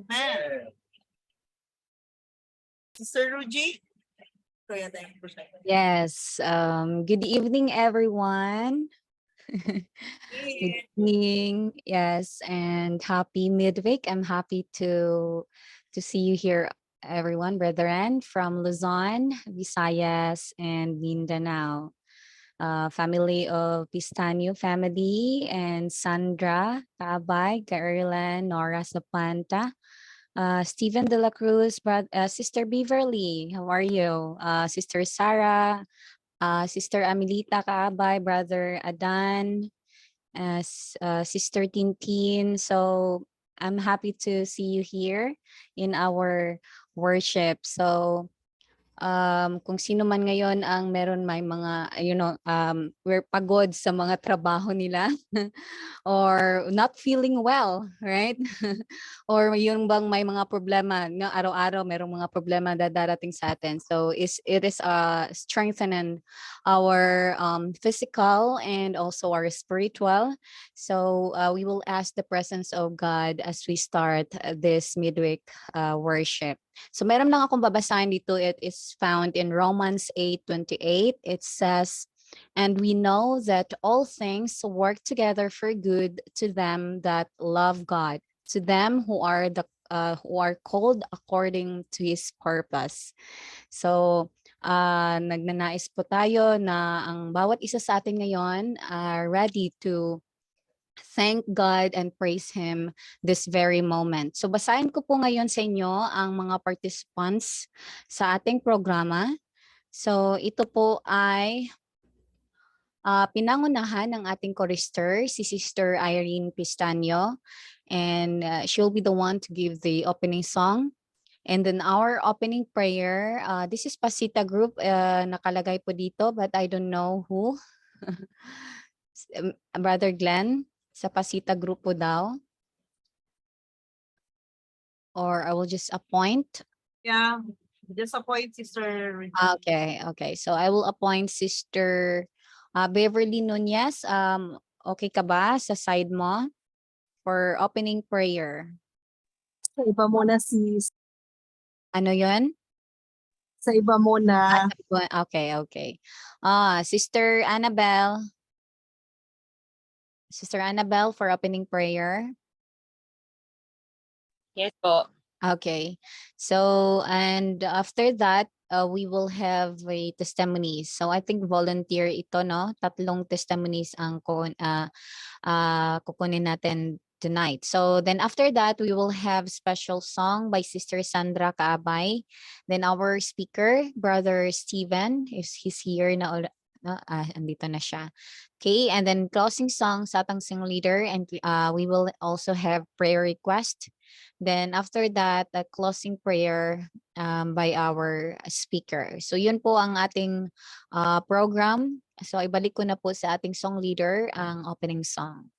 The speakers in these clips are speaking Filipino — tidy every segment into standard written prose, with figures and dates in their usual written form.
Amen. Sister Ruji? Yes. Good evening, everyone. Good evening. Yes, and happy midweek. I'm happy to see you here, everyone, brethren from Luzon, Visayas, and Mindanao. Family of Pistanio family and Sandra, Kaabay, Gaerlan, Nora Sapanta, Stephen De La Cruz, Sister Beverly, how are you? Sister Sarah, Sister Amelita Kaabay, Brother Adan, Sister Tintin. So I'm happy to see you here in our worship. So kung sino man ngayon ang meron may mga, we're pagod sa mga trabaho nila or not feeling well, right? Or yung bang may mga problema, no, araw-araw merong mga problema na darating sa atin. So it is strengthening our physical and also our spiritual. So we will ask the presence of God as we start this midweek worship. So meron lang akong babasahin dito. It is found in Romans 8:28. It says, "And we know that all things work together for good to them that love God, to them who are called according to His purpose." So nagnanais po tayo na ang bawat isa sa atin ngayon are ready to thank God and praise Him this very moment. So basahin ko po ngayon sa inyo ang mga participants sa ating programa. So ito po ay pinangunahan ng ating chorister, si Sister Irene Pistanio. And she'll be the one to give the opening song. And then our opening prayer, this is Pasita Group, nakalagay po dito, but I don't know who. Brother Glenn, sa Pasita Group po daw. Or I will just appoint. Yeah, just appoint Sister Ruji. Okay. So I will appoint Sister Beverly Nunez. Okay ka ba sa side mo for opening prayer? Sa iba muna sis. Ano yun? Sa iba muna. Okay. Sister Annabelle. Sister Annabelle for opening prayer. Yes po. Okay. So, and after that, we will have a testimonies. So I think volunteer ito, no? Tatlong testimonies ang kukunin natin tonight. So then after that, we will have special song by Sister Sandra Kaabay. Then our speaker, Brother Steven, if he's here na andito na siya. Okay, and then closing song sa atang sing leader, and we will also have prayer request. Then after that, a closing prayer by our speaker. So yun po ang ating program. So ibalik ko na po sa ating song leader ang opening song.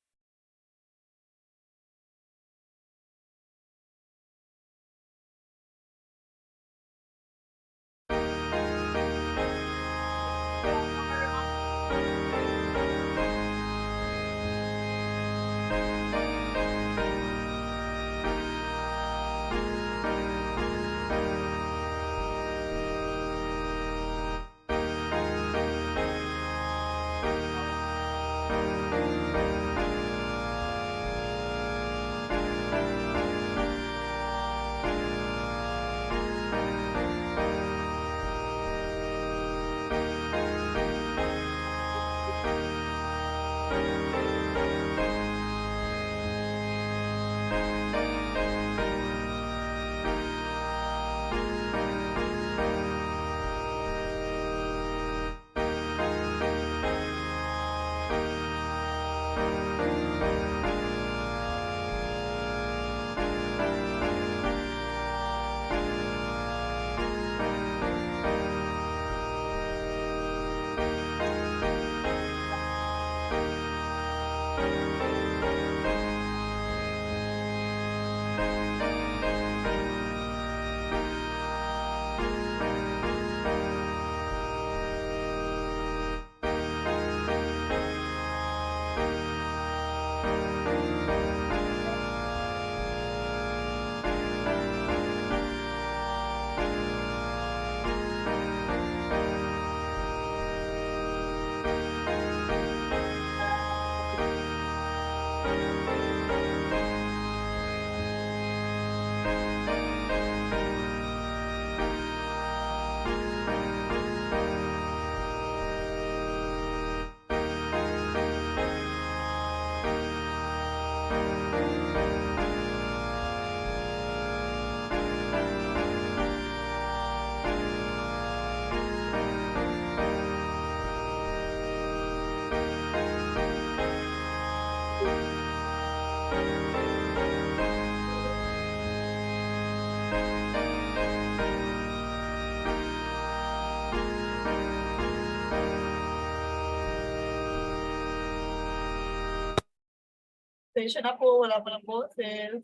Pasensya na po, wala pa ng boses.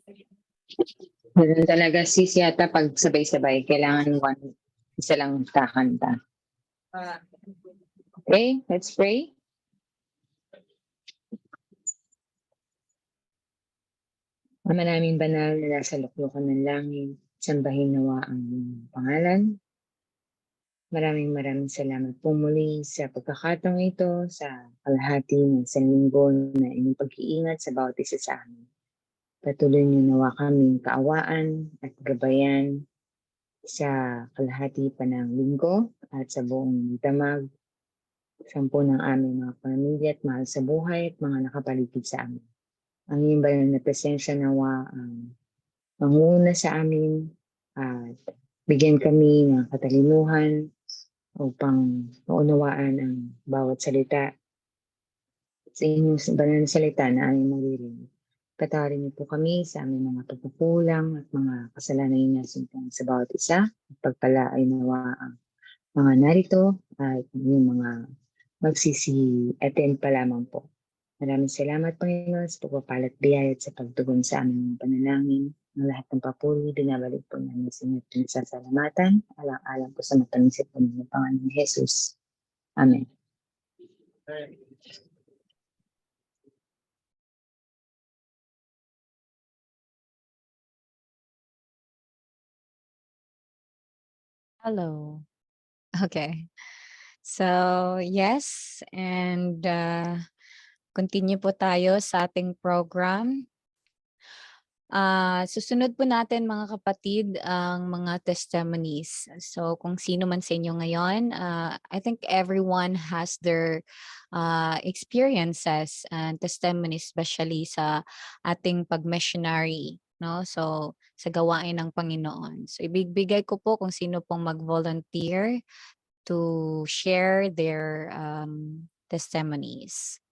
Ganun talaga sis yata pag sabay-sabay, kailangan isa lang kakanta. Ah, Okay, let's pray. Ama naming banal na nasa luklukan ng langit, sambahin nawa ang iyong pangalan. Maraming salamat po muli sa pagkakataong ito sa kalahati ng isang linggo na inyong pag-iingat sa bawat isa sa amin. Patuloy niyo nawa kaming kaawaan at gabayan sa kalahati pa ng linggo at sa buong damag, sampu ng aming mga pamilya at mahal sa buhay at mga nakapaligid sa amin. Ang iyong banal na presensya nawa ang manguna sa amin at bigyan kami ng katalinuhan upang maunawaan ang bawat salita sa inyong banal na salita na aming maririnig. Patawarin niyo po kami sa aming mga pagkukulang at mga kasalanan inasumpong sa bawat isa at pagpalaay nawa ang mga narito at yung mga magsisi-attend pa lamang po. Maraming salamat Panginoon sa pagpapalat biyaya at sa pagtugon sa aming panalangin. Ang lahat ng papuri, dinabalik po namin sa inyo at pinasasalamatan. Alang-alang po sa matamisip po ng Panginoon ni Jesus. Amen. Hello. Okay. So, yes, and continue po tayo sa ating program. Susunod po natin mga kapatid ang mga testimonies. So kung sino man sa inyo ngayon, I think everyone has their experiences and testimonies, especially sa ating pag-missionary, no? So sa gawain ng Panginoon. So ibibigay ko po kung sino pong mag-volunteer to share their testimonies.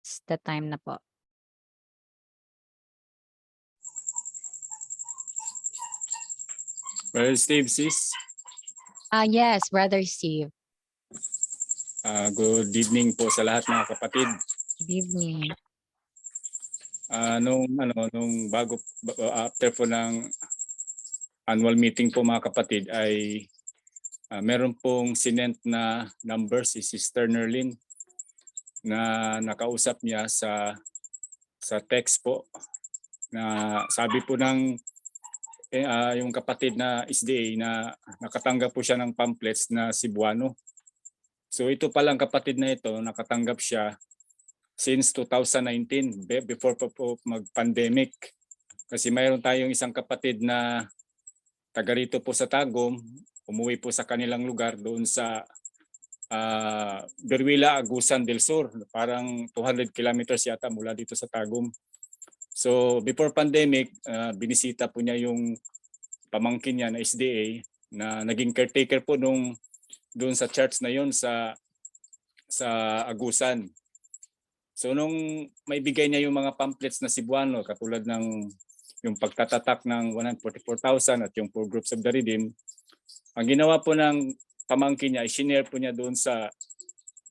It's the time na po. Brother Steve, sis. Yes, Brother Steve. Good evening po sa lahat mga kapatid. Good evening. Nung after po ng annual meeting po mga kapatid ay meron pong sinent na number si Sister Nerlin na nakausap niya sa text po na sabi po ng yung kapatid na SDA na nakatanggap po siya ng pamphlets na Cebuano. So ito palang kapatid na ito, nakatanggap siya since 2019, before po mag-pandemic. Kasi mayroon tayong isang kapatid na taga rito po sa Tagum, umuwi po sa kanilang lugar doon sa Berwila, Agusan del Sur. Parang 200 kilometers yata mula dito sa Tagum. So before pandemic, binisita po niya yung pamangkin niya na SDA na naging caretaker po doon sa church na yon sa Agusan. So nung may bigay niya yung mga pamphlets na Cebuano katulad ng yung pagtatatak ng 144,000 at yung 4 groups of the redeemed, ang ginawa po ng pamangkin niya, i-share po niya doon sa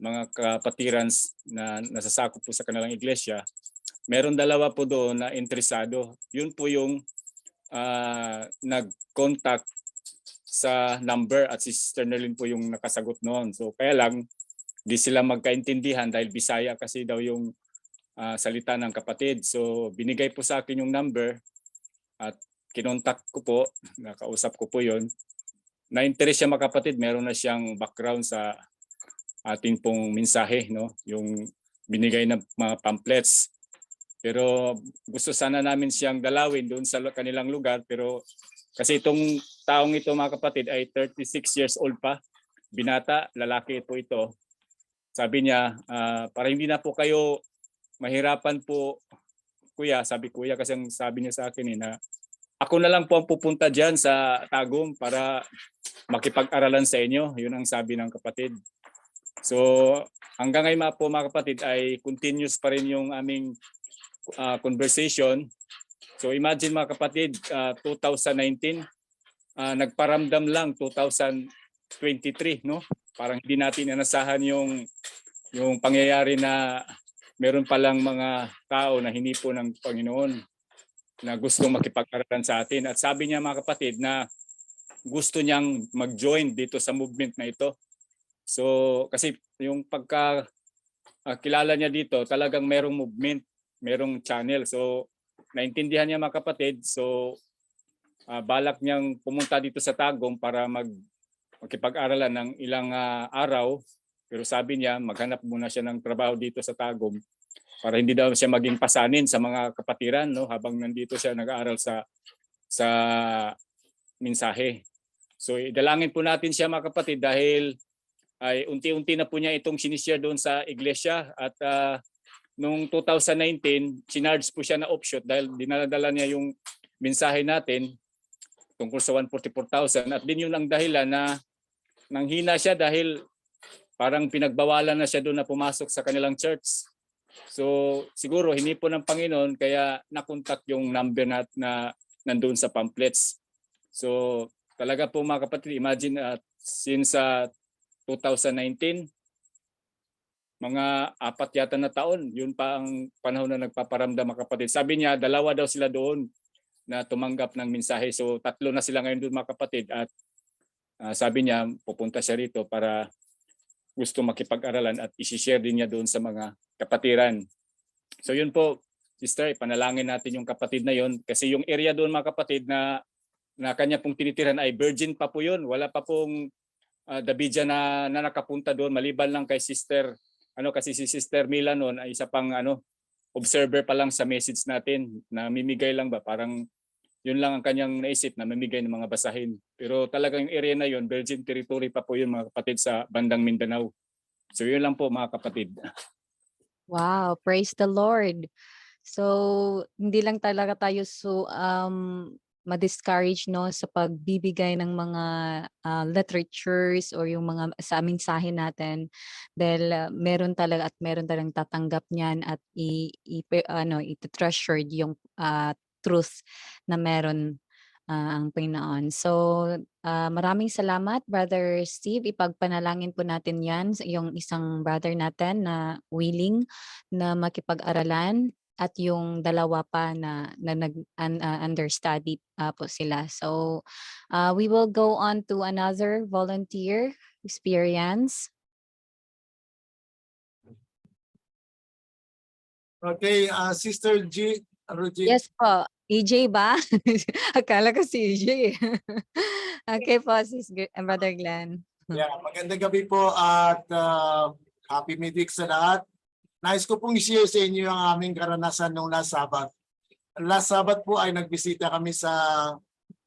mga kapatirans na nasasakop po sa kanilang iglesia. Meron dalawa po doon na interesado. Yun po yung nag-contact sa number at si Sister Nerlin po yung nakasagot noon. So kaya lang, di sila magkaintindihan dahil Bisaya kasi daw yung salita ng kapatid. So binigay po sa akin yung number at kinontak ko po, nakausap ko po yon. Na-interest siya mga kapatid, meron na siyang background sa ating pong mensahe, no? Yung binigay na mga pamphlets. Pero gusto sana namin siyang dalawin doon sa kanilang lugar. Pero kasi itong taong ito mga kapatid ay 36 years old pa. Binata, lalaki po ito. Sabi niya, para hindi na po kayo mahirapan po, kuya. Sabi kuya kasi ang sabi niya sa akin na ako na lang po ang pupunta dyan sa Tagum para makipag-aralan sa inyo. Yun ang sabi ng kapatid. So hanggang ngayon po mga kapatid ay continuous pa rin yung aming conversation. So imagine mga kapatid, 2019, nagparamdam lang 2023, no? Parang hindi natin inasahan yung pangyayari na meron palang mga tao na hinipo ng Panginoon na gustong makipag-aralan sa atin. At sabi niya mga kapatid na gusto niyang mag-join dito sa movement na ito. So kasi yung pagka kilala niya dito, talagang merong movement, merong channel. So naintindihan niya mga kapatid. So balak niyang pumunta dito sa Tagum para makipag-aralan ng ilang araw. Pero sabi niya, maghanap muna siya ng trabaho dito sa Tagum para hindi daw siya maging pasanin sa mga kapatiran, no, habang nandito siya nag-aaral sa mensahe. So idalangin po natin siya mga kapatid dahil ay unti-unti na po niya itong sinishare doon sa iglesia at noong 2019, sinarge po siya na offshoot dahil dinadala niya yung mensahe natin tungkol sa 144,000 at din yun ang dahilan na nanghina siya dahil parang pinagbawalan na siya doon na pumasok sa kanilang church. So siguro hinipo ng Panginoon kaya nakontak yung number na nandoon sa pamphlets. So talaga po mga kapatid, imagine since 2019, mga 4 yata na taon, yun pa ang panahon na nagpaparamdam mga kapatid. Sabi niya, 2 daw sila doon na tumanggap ng mensahe. So 3 na sila ngayon doon mga kapatid at sabi niya pupunta siya rito para gusto makipag-aralan at i-share din niya doon sa mga kapatiran. So yun po, sister, panalangin natin yung kapatid na yun kasi yung area doon mga kapatid na kanya pong tinitiran ay virgin pa po yun. Wala pa pong Davidja na nakapunta doon maliban lang kay sister kasi si Sister Mila noon ay isa pang observer pa lang sa message natin na mimigay lang ba parang yun lang ang kanyang naisip na mamigay ng mga basahin. Pero talagang yung area na yun, virgin territory pa po yun mga kapatid sa bandang Mindanao. So yun lang po mga kapatid. Wow, praise the Lord. So hindi lang talaga tayo ma-discourage no sa pagbibigay ng mga literatures or yung mga sa mensahe natin dahil meron talagang tatanggap niyan at i-treasured yung truth na meron ang Panginoon. So maraming salamat Brother Steve, ipagpanalangin po natin yan yung isang brother natin na willing na makipag-aralan at yung 2 pa na understudy po sila. So we will go on to another volunteer experience. Okay, Sister Rogie. Yes po. EJ ba? Akala ko si EJ. Okay po, Brother Glenn. Yeah, magandang gabi po at happy midweek sa lahat. Nais ko pong i-share sa inyo ang aming karanasan noong last Sabbath. Last Sabbath po ay nagbisita kami sa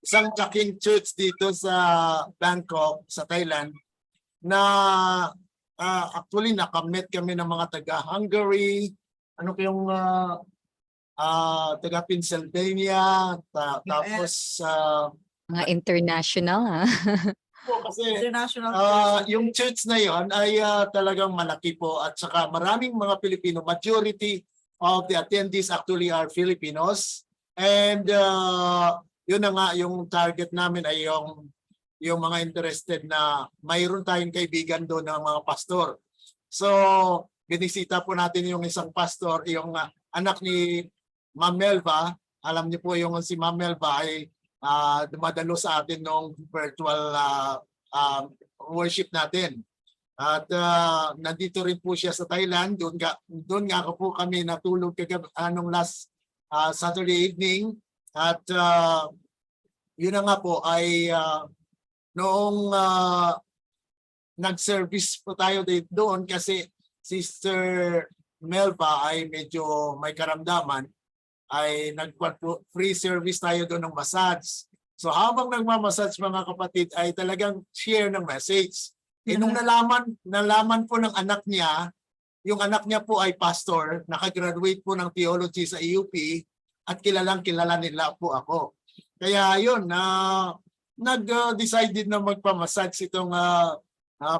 isang Chaking Church dito sa Bangkok, sa Thailand, na actually nakamit kami ng mga taga-Hungary, taga-Pennsylvania, tapos Mga international ha. kasi International yung church na yon ay talagang malaki po at saka maraming mga Pilipino. Majority of the attendees actually are Filipinos and yun na nga yung target namin ay yung mga interested na mayroon tayong kaibigan doon ng mga pastor. So binisita po natin yung isang pastor, yung anak ni Ma'am Melva. Alam niyo po yung si Ma'am Melva ay dumadalo sa atin nung virtual worship natin. At nandito rin po siya sa Thailand. Doon nga po kami natulog nung last Saturday evening. At yun na nga po ay noong nag-service po tayo doon kasi Sister Melva ay medyo may karamdaman, ay free service tayo doon ng massage. So habang nagmamassage mga kapatid ay talagang share ng message. Nung nalaman po ng anak niya, yung anak niya po ay pastor, nakagraduate po ng theology sa EUP at kilala nila po ako. Kaya yun, nag-decide na magpamassage itong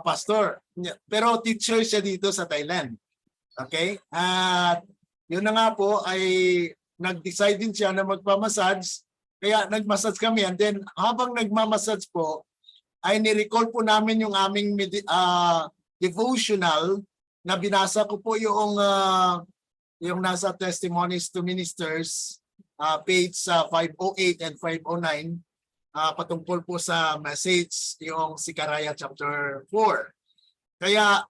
pastor. Pero teacher siya dito sa Thailand. Okay? At yun na nga po ay nag-decide din siya na magpamassage. Kaya nag-massage kami. And then habang nagmamassage po, ay ni-recall po namin yung aming devotional na binasa ko po yung yung nasa Testimonies to Ministers, page 508 and 509, patungkol po sa message yung Sicaraya chapter 4. Kaya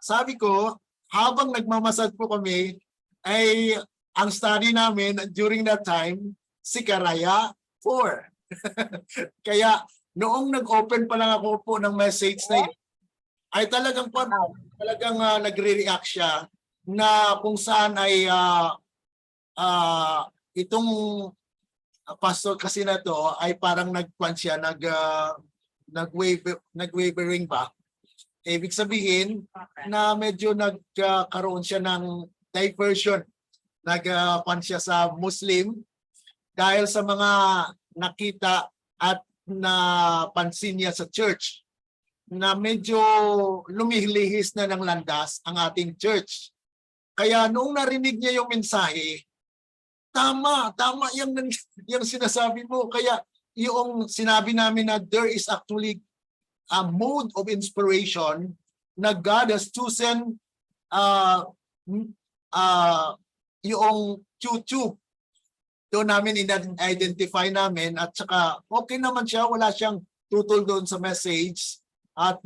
sabi ko, habang nagmamasad po kami, ay ang study namin during that time, Sicaraya 4. Kaya noong nag-open pa lang ako po ng message na yun, ay talagang nagre-react siya na kung saan ay itong pastor kasi na to ay parang nagkwan siya, nag-wavering ba? Ibig sabihin na medyo nagkaroon siya ng diversion. Nagkwan siya sa Muslim dahil sa mga nakita at napansin niya sa church na medyo lumilihis na ng landas ang ating church. Kaya noong narinig niya yung mensahe, tama yung sinasabi mo. Kaya yung sinabi namin na there is actually a mode of inspiration na God has chosen yung YouTube. Doon namin identify namin at saka okay naman siya, wala siyang tutol doon sa message. At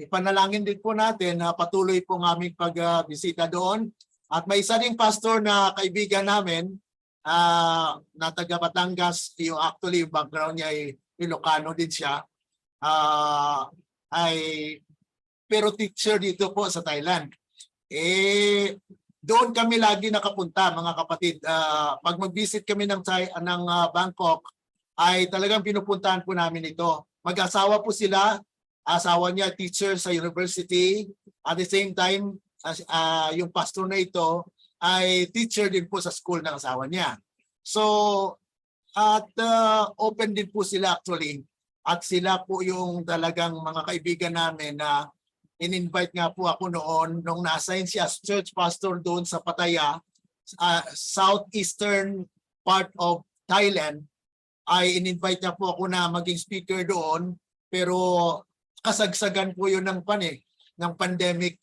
ipanalangin din po natin na patuloy po ng aming pagbisita doon. At may isa ding pastor na kaibigan namin na taga Batangas, yung actually yung background niya ay Ilocano din siya. Pero teacher dito po sa Thailand. Doon kami lagi nakapunta mga kapatid. Pag mag-visit kami ng Bangkok, ay talagang pinupuntahan po namin ito. Mag-asawa po sila. Asawa niya teacher sa university. At the same time, yung pastor na ito ay teacher din po sa school ng asawa niya. So, at open din po sila actually. At sila po yung talagang mga kaibigan namin na in-invite nga po ako noon nung na-assign siya as church pastor doon sa Pattaya, southeastern part of Thailand. Ay in-invite niya po ako na maging speaker doon, pero kasagsagan po yun ng pandemic.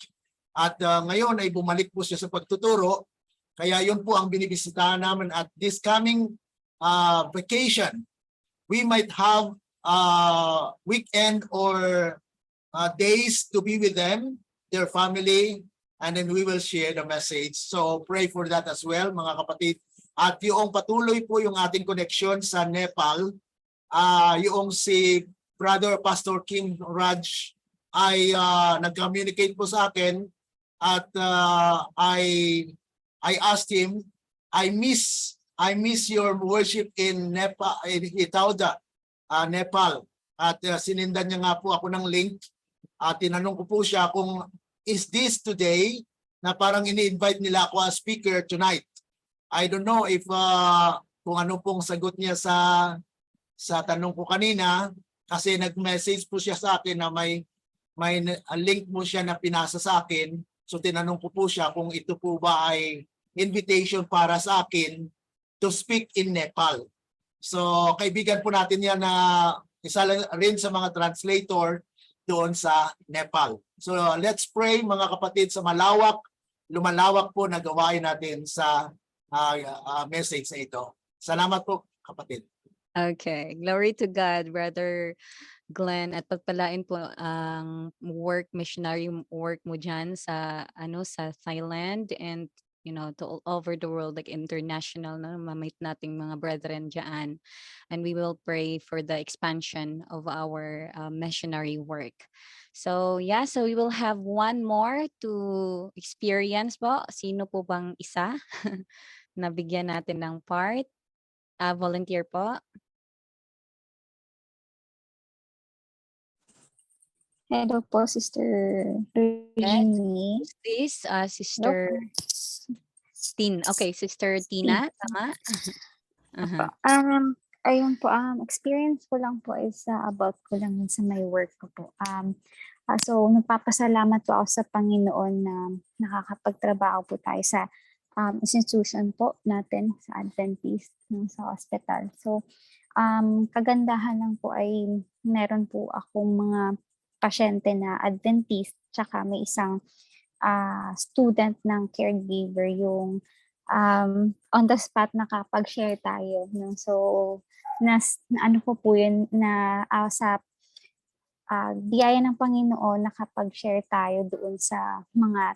At ngayon ay bumalik po siya sa pagtuturo. Kaya yun po ang binibisitahan namin at this coming vacation. We might have weekend or days to be with them, their family, and then we will share the message. So pray for that as well, mga kapatid. At yung patuloy po yung ating connection sa Nepal, yung si Brother Pastor King Raj ay nag-communicate po sa akin at I asked him, I miss your worship in Nepal, in Itauda, Nepal. At sinindan niya nga po ako ng link at tinanong ko po siya kung is this today na parang ini-invite nila ako as speaker tonight. I don't know if kung ano pong sagot niya sa tanong ko kanina kasi nag-message po siya sa akin na may link mo siya na pinasa sa akin. So tinanong ko po siya kung ito po ba ay invitation para sa akin to speak in Nepal. So kaibigan po natin yan na isa rin sa mga translator doon sa Nepal. So let's pray mga kapatid sa lumalawak po na gawain natin sa message na ito. Salamat po kapatid. Okay, glory to God, Brother Glenn, at pagpalain po ang missionary work mo dyan sa Thailand and to all over the world, like international, mamit nating mga brethren dyan. And we will pray for the expansion of our missionary work. So yeah, so we will have one more to experience po. Sino po bang isa na bigyan natin ng part? Volunteer po. Hello po, Sister Regine. This Sister Tin. Okay, Sister Tina, tama? Ayun po, experience ko lang po is about ko lang yun sa my work ko po. So, nagpapasalamat po ako sa Panginoon na nakakapagtrabaho po tayo sa institution po natin sa Adventist sa hospital. So, kagandahan lang po ay meron po akong mga pasyente na Adventist, tsaka may isang student ng caregiver yung on the spot nakapag-share tayo. No? So, na ano ko po yun na sa biyaya ng Panginoon nakapag-share tayo doon sa mga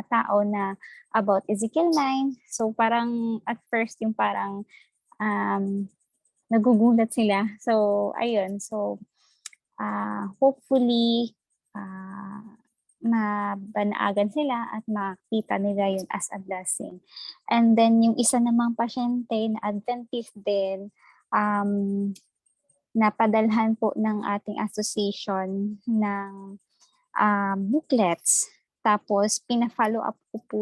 tao na about Ezekiel 9. So parang at first yung parang nagugulat sila. So ayun, so hopefully mabanaagan sila at makita nila yun as a blessing. And then yung isa namang pasyente na Adventist din, napadalhan po ng ating association ng booklets. Tapos pina-follow up ko po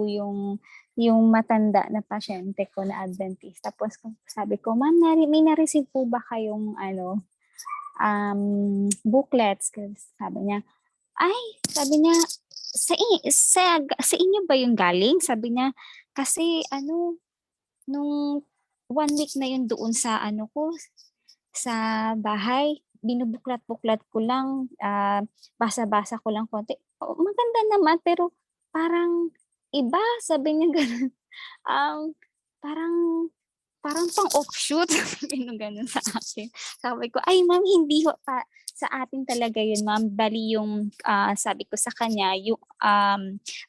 yung matanda na pasyente ko na Adventist. Tapos sabi ko, ma'am, may na-receive po ba kayong booklets? Kasi sabi niya, sa inyo ba yung galing? Sabi niya, kasi nung 1 week na yun doon sa sa bahay, binubuklat-buklat ko lang, basa-basa ko lang konti. Maganda naman, pero parang iba, sabi niya gano'n. Parang pang-offshoot, sabi niya gano'n sa akin. Sabi ko, ay ma'am, hindi pa sa atin talaga yun, ma'am. Bali yung, sabi ko sa kanya, yung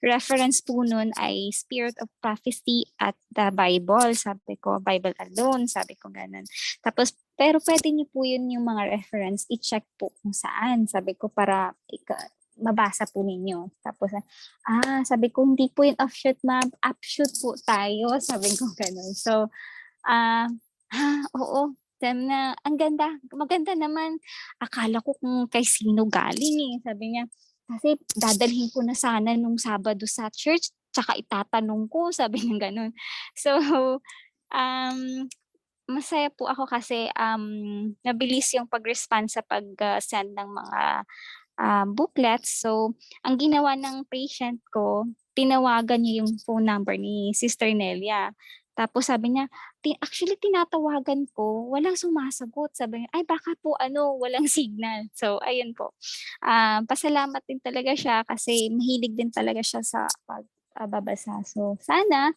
reference po nun ay Spirit of Prophecy at the Bible. Sabi ko, Bible alone, sabi ko gano'n. Tapos, pero pwede niyo po yun yung mga reference, i-check po kung saan. Sabi ko, para mabasa po ninyo. Tapos, sabi ko, hindi po yung offshoot, ma'am. Upshoot po tayo. Sabi ko gano'n. So, oo. Na, ang ganda. Maganda naman. Akala ko kung kay sino galing eh. Sabi niya, kasi dadalhin ko na sana nung Sabado sa church, tsaka itatanong ko. Sabi niya gano'n. So, masaya po ako kasi nabilis yung pag-respond sa pag-send ng mga booklets. So, ang ginawa ng patient ko, tinawagan niya yung phone number ni Sister Nelia. Tapos sabi niya, actually tinatawagan ko, walang sumasagot. Sabi niya, ay baka po walang signal. So, ayun po. Pasalamat din talaga siya kasi mahilig din talaga siya sa pagbabasa. So, sana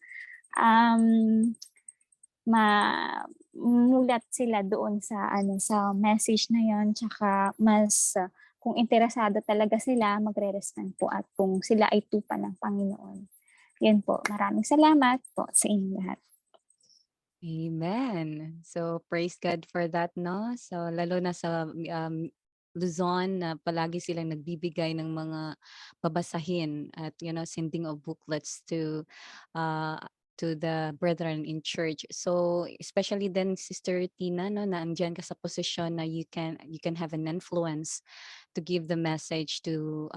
mamulat sila doon sa sa message na yon, tsaka mas kung interesado talaga sila, magre-respond po at kung sila ay tupa ng Panginoon. Yan po. Maraming salamat po sa inyo lahat. Amen. So praise God for that, no? So lalo na sa Luzon na palagi silang nagbibigay ng mga babasahin at sending of booklets to the brethren in church. So especially then Sister Tina, no, na andyan ka sa posisyon na you can have an influence to give the message to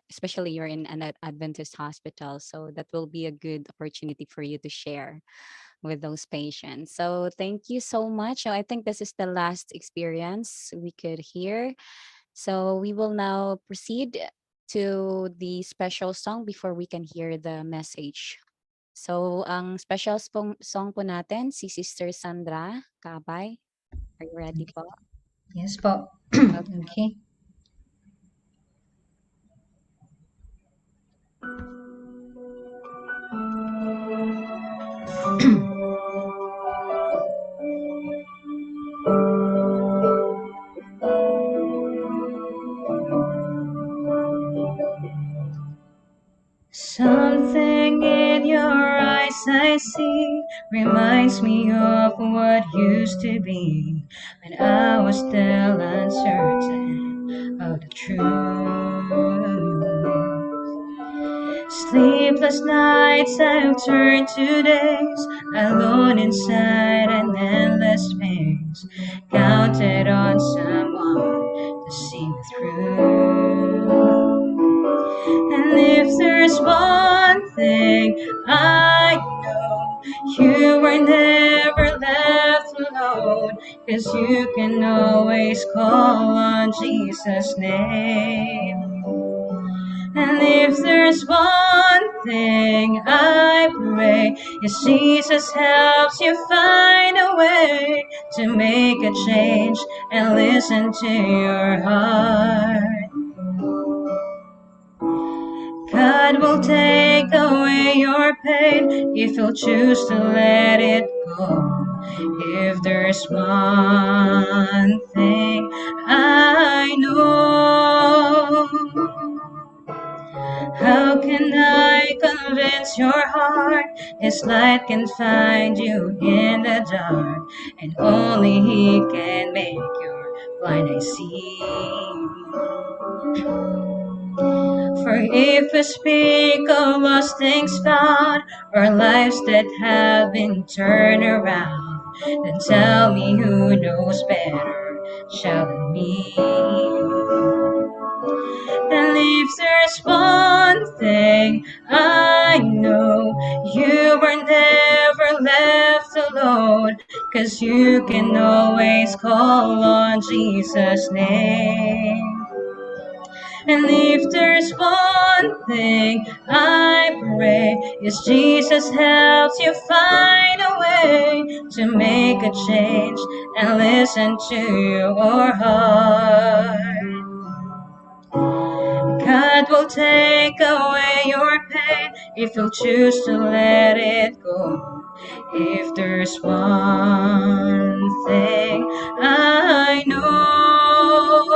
especially you're in an Adventist hospital. So that will be a good opportunity for you to share with those patients. So thank you so much. So I think this is the last experience we could hear. So we will now proceed to the special song before we can hear the message. So ang special song po natin, si Sister Sandra Kabay. Are you ready po? Yes po. Okay. Something in your eyes I see reminds me of what used to be when I was still uncertain of the truth. Sleepless nights I've turned to days, alone inside an endless maze, counted on someone to see me through. And if there's one thing I know, you were never left alone, 'cause you can always call on Jesus' name. And if there's one thing I pray, is Jesus helps you find a way to make a change and listen to your heart. God will take away your pain if you'll choose to let it go. If there's one thing I know, how can I convince your heart? His light can find you in the dark, and only He can make your blind eyes see. For if we speak of lost things found, or lives that have been turned around, then tell me who knows better, shall it me? And if there's one thing I know, you were never left alone, 'cause you can always call on Jesus' name. And if there's one thing I pray, is Jesus helps you find a way to make a change and listen to your heart. God will take away your pain if you'll choose to let it go. If there's one thing I know,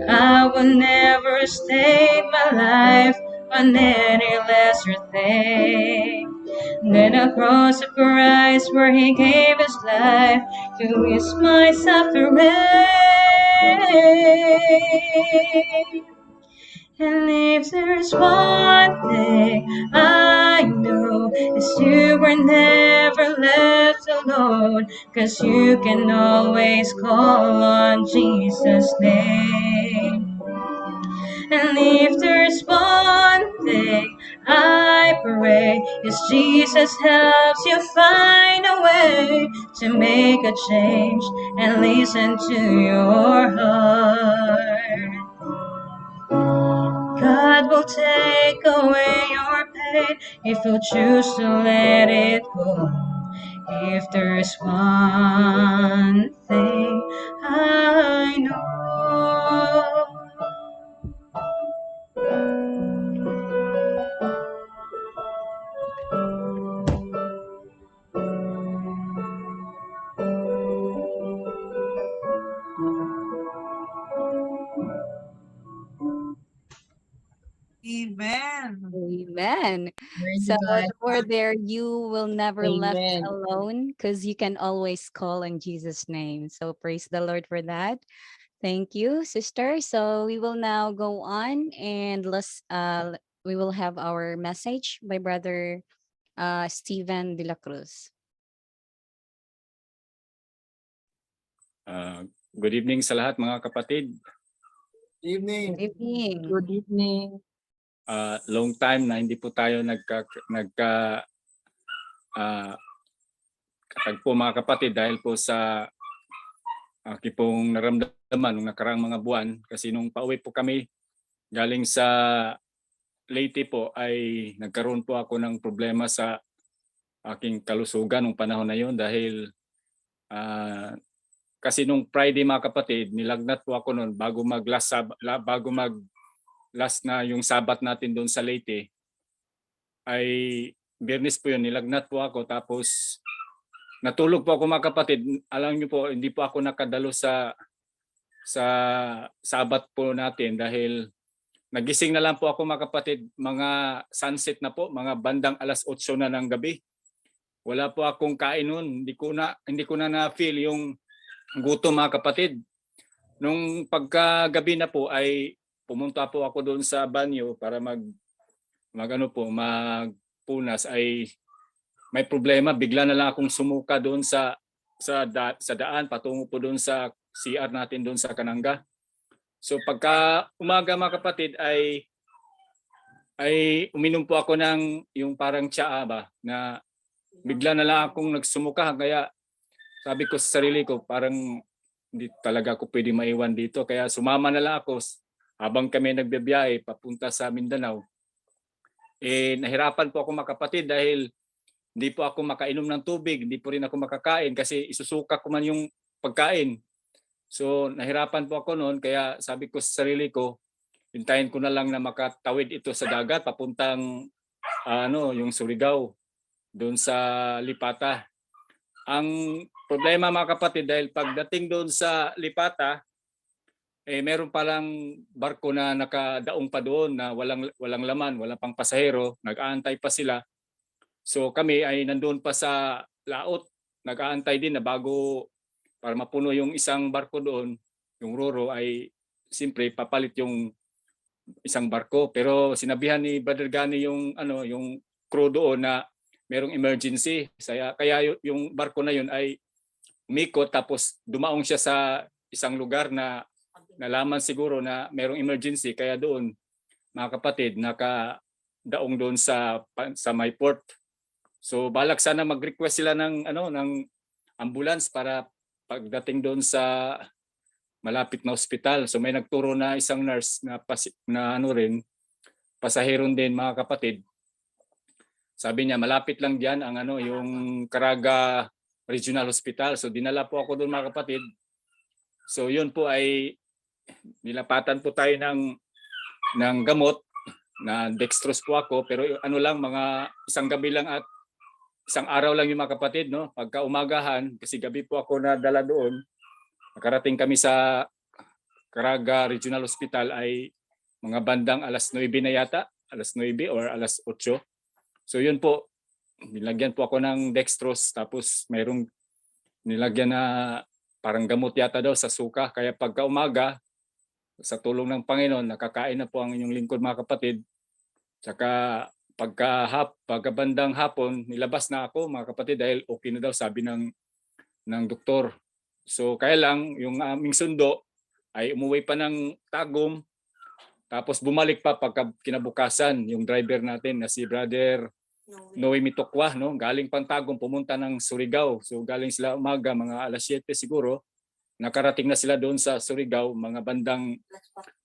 I will never stake my life on any lesser thing than a cross of Christ where He gave His life to ease my suffering. And if there's one thing I know, is you were never left alone, 'cause you can always call on Jesus' name. And if there's one thing I pray, is Jesus helps you find a way to make a change and listen to your heart. God will take away your pain if you choose to let it go. If there's one thing I know. Amen. Amen. Praise So God. the word there, you will never left Amen. alone, because you can always call on Jesus' name. So praise the Lord for that. Thank you, sister. So we will now go on and we will have our message by brother Steven de la Cruz. Good evening sa lahat mga kapatid. Evening. Good evening. Good evening. Long time na hindi po tayo katagpo mga kapatid dahil po sa aking pong naramdaman nung nakaraang mga buwan. Kasi nung pauwi po kami galing sa Leyte po ay nagkaroon po ako ng problema sa aking kalusugan nung panahon na yun dahil kasi nung Friday mga kapatid, nilagnat po ako noon bago last na yung sabat natin doon sa Leyte, ay Biyernes po yun, nilagnat po ako tapos natulog po ako mga kapatid. Alam niyo po, hindi po ako nakadalo sa sabat po natin dahil nagising na lang po ako mga kapatid, mga sunset na po, mga bandang 8:00 na ng gabi. Wala po akong kain noon, hindi ko na na-feel yung gutom mga kapatid. Nung pagkagabi na po ay pumunta po ako doon sa banyo para magpunas ay may problema. Bigla na lang akong sumuka doon sa daan patungo po doon sa CR natin doon sa Kananga. So pagka umaga mga kapatid ay uminom po ako ng yung parang tsaa ba na bigla na lang akong nagsumuka kaya sabi ko sa sarili ko parang hindi talaga ako pwede maiwan dito kaya sumama na lang ako. Habang kami nagbibiyahe papunta sa Mindanao, nahirapan po ako mga kapatid dahil hindi po ako makainom ng tubig, hindi po rin ako makakain kasi isusuka ko man yung pagkain. So nahirapan po ako noon kaya sabi ko sa sarili ko, hintayin ko na lang na makatawid ito sa dagat papuntang yung Surigao doon sa Lipata. Ang problema mga kapatid, dahil pagdating doon sa Lipata, meron palang barko na nakadaong pa doon na walang laman, walang pang pasahero, nag-aantay pa sila. So kami ay nandoon pa sa laot, nag-aantay din na bago para mapuno yung isang barko doon, yung Roro ay simpre papalit yung isang barko. Pero sinabihan ni Brother Gani yung yung crew doon na merong emergency. Kaya yung barko na yun ay umikot tapos dumaong siya sa isang lugar na nalaman siguro na merong emergency, kaya doon mga kapatid nakadaong doon sa may port. So balak sana mag-request sila ng ambulance para pagdating doon sa malapit na ospital. So may nagturo na isang nurse na pasahero din mga kapatid. Sabi niya malapit lang diyan ang yung Caraga Regional Hospital. So dinala po ako doon mga kapatid. So yun po ay nilapatan po tayo ng gamot na dextrose po ako, pero mga isang gabi lang at isang araw lang yung mga kapatid, no? Pagka umagahan, kasi gabi po ako nadala doon, nakarating kami sa Caraga Regional Hospital ay mga bandang alas 9 na yata, alas 9 or alas 8. So yun po, nilagyan po ako ng dextrose, tapos mayroong nilagyan na parang gamot yata daw sa suka. Kaya pagka umaga, sa tulong ng Panginoon, nakakain na po ang inyong lingkod mga kapatid. Tsaka pagkabandang hapon, nilabas na ako mga kapatid dahil okay na daw sabi ng doktor. So kaya lang, yung aming sundo ay umuwi pa ng Tagum, tapos bumalik pa pagka kinabukasan yung driver natin na si Brother Noe Mitokwa, no? Galing pang Tagum, pumunta ng Surigao. So galing sila umaga, mga alas 7 siguro. Nakarating na sila doon sa Surigao, mga bandang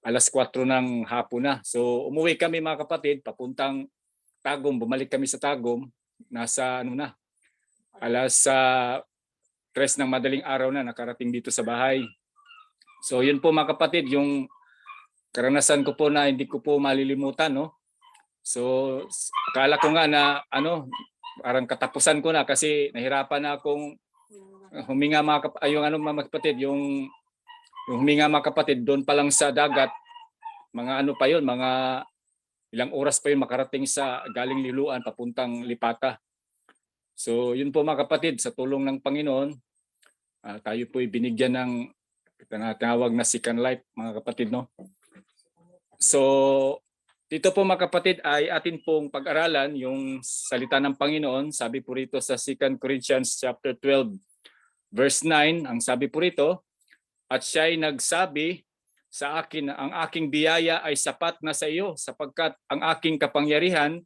alas 4 ng hapon na. So umuwi kami mga kapatid, papuntang Tagum, bumalik kami sa Tagum, nasa alas 3 ng madaling araw na nakarating dito sa bahay. So yun po mga kapatid, yung karanasan ko po na hindi ko po malilimutan, no? So akala ko nga na parang katapusan ko na kasi nahirapan na akong huminga mga kapatid, yung huminga mga kapatid doon pa lang sa dagat, mga pa yun, mga ilang oras pa yun makarating sa galing Liloan papuntang Lipata. So yun po mga kapatid, sa tulong ng Panginoon, tayo po binigyan ng tinatawag na second life mga kapatid, no? So dito po mga kapatid ay atin pong pag-aralan yung salita ng Panginoon. Sabi po rito sa 2 Corinthians chapter 12 verse 9, ang sabi po rito, at siya'y nagsabi sa akin, ang aking biyaya ay sapat na sa iyo, sapagkat ang aking kapangyarihan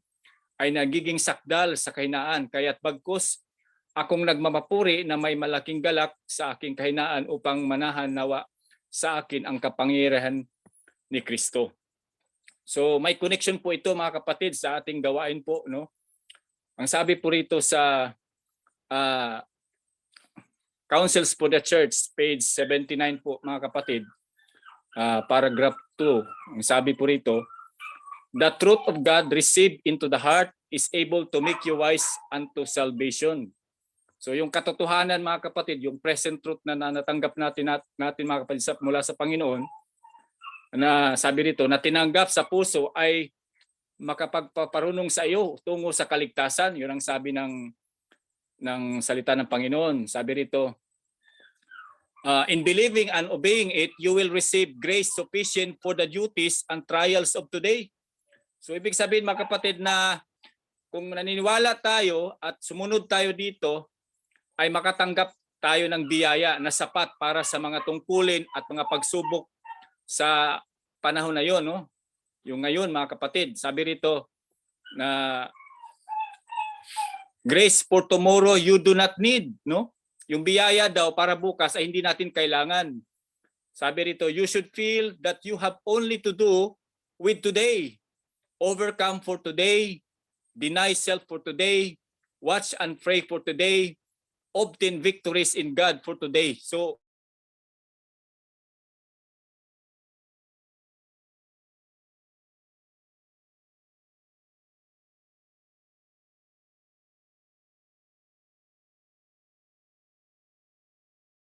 ay nagiging sakdal sa kahinaan. Kaya't bagkus akong nagmamapuri na may malaking galak sa aking kahinaan upang manahan nawa sa akin ang kapangyarihan ni Kristo. So may connection po ito mga kapatid sa ating gawain po, no? Ang sabi po rito sa Counsels for the Church, page 79 po mga kapatid, paragraph 2. Ang sabi po rito, the truth of God received into the heart is able to make you wise unto salvation. So yung katotohanan mga kapatid, yung present truth na natanggap natin mga kapatid mula sa Panginoon, na sabi rito, na tinanggap sa puso ay makapagpaparunong sa iyo tungo sa kaligtasan. Yun ang sabi ng salita ng Panginoon. Sabi rito, in believing and obeying it, you will receive grace sufficient for the duties and trials of today. So ibig sabihin mga kapatid na kung naniniwala tayo at sumunod tayo dito, ay makatanggap tayo ng biyaya na sapat para sa mga tungkulin at mga pagsubok sa panahon na yon, no? Yung ngayon mga kapatid, sabi rito na grace for tomorrow you do not need, no? Yung biyaya daw para bukas ay hindi natin kailangan. Sabi rito, you should feel that you have only to do with today. Overcome for today, deny self for today, watch and pray for today, obtain victories in God for today. So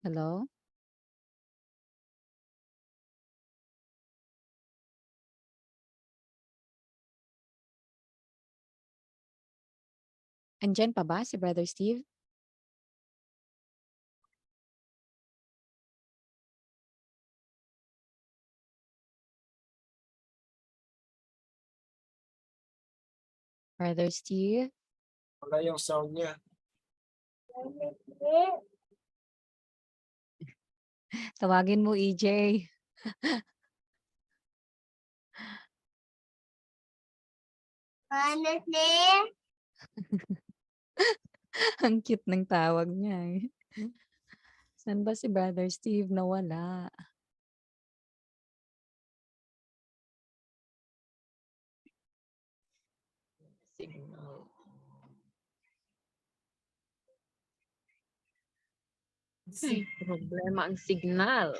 Hello? Andyan pa ba si Brother Steve? Brother Steve? Wala yung sound niya. Tawagin mo, EJ. Ang cute ng tawag niya eh. Saan ba si Brother Steve? Nawala. Problema ang signal.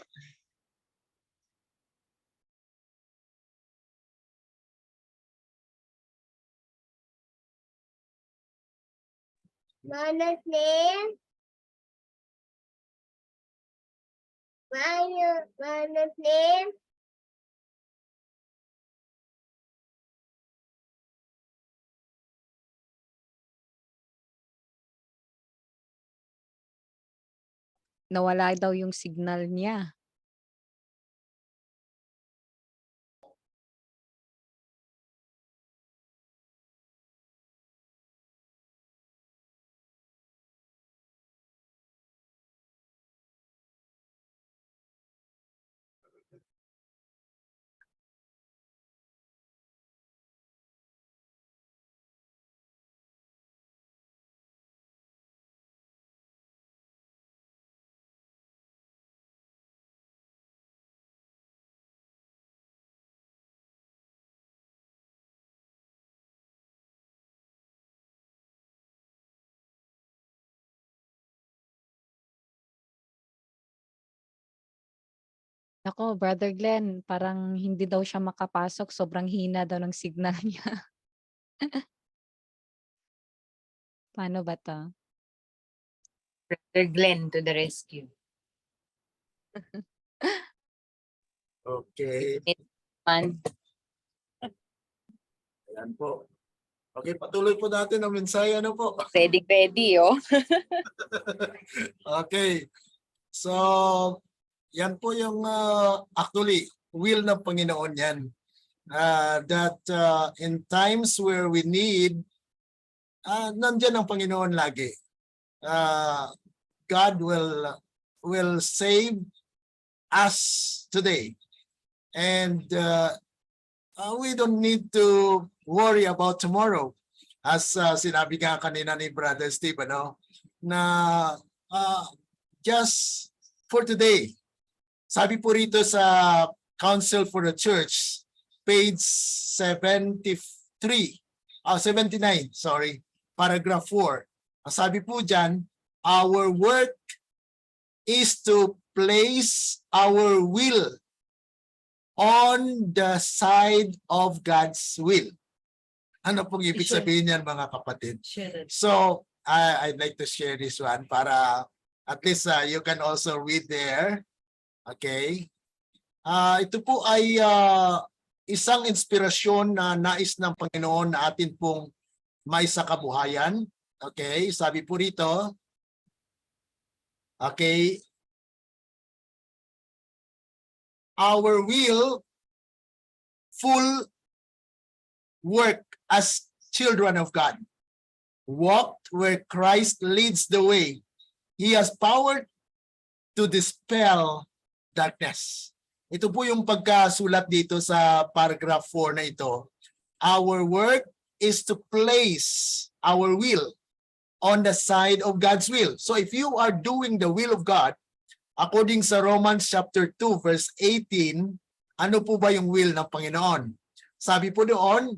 Nawala daw yung signal niya. Ako, Brother Glenn, parang hindi daw siya makapasok. Sobrang hina daw ng signal niya. Paano ba to? Brother Glenn to the rescue. Okay. Man, Ayan po. Okay, patuloy po natin ang mensahe. Ano po? ready, oh. Okay. So, yan po yung actually will ng Panginoon yan. That in times where we need, nandyan ang Panginoon lagi. God will save us today. And we don't need to worry about tomorrow. As sinabi nga kanina ni Brother Steve, na just for today. Sabi po rito sa Council for the Church, page 79, paragraph 4. Ang sabi po dyan, our work is to place our will on the side of God's will. Ano pong ibig sabihin yan, mga kapatid? So, I'd like to share this one para at least you can also read there. Okay? Ito po ay isang inspirasyon na nais ng Panginoon na atin pong maisakabuhayan. Okay? Sabi po rito, okay, our will full work as children of God. Walked where Christ leads the way. He has power to dispel darkness. Ito po yung pagkasulat dito sa paragraph 4 na ito. Our work is to place our will on the side of God's will. So if you are doing the will of God, according sa Romans chapter 2 verse 18, ano po ba yung will ng Panginoon? Sabi po doon,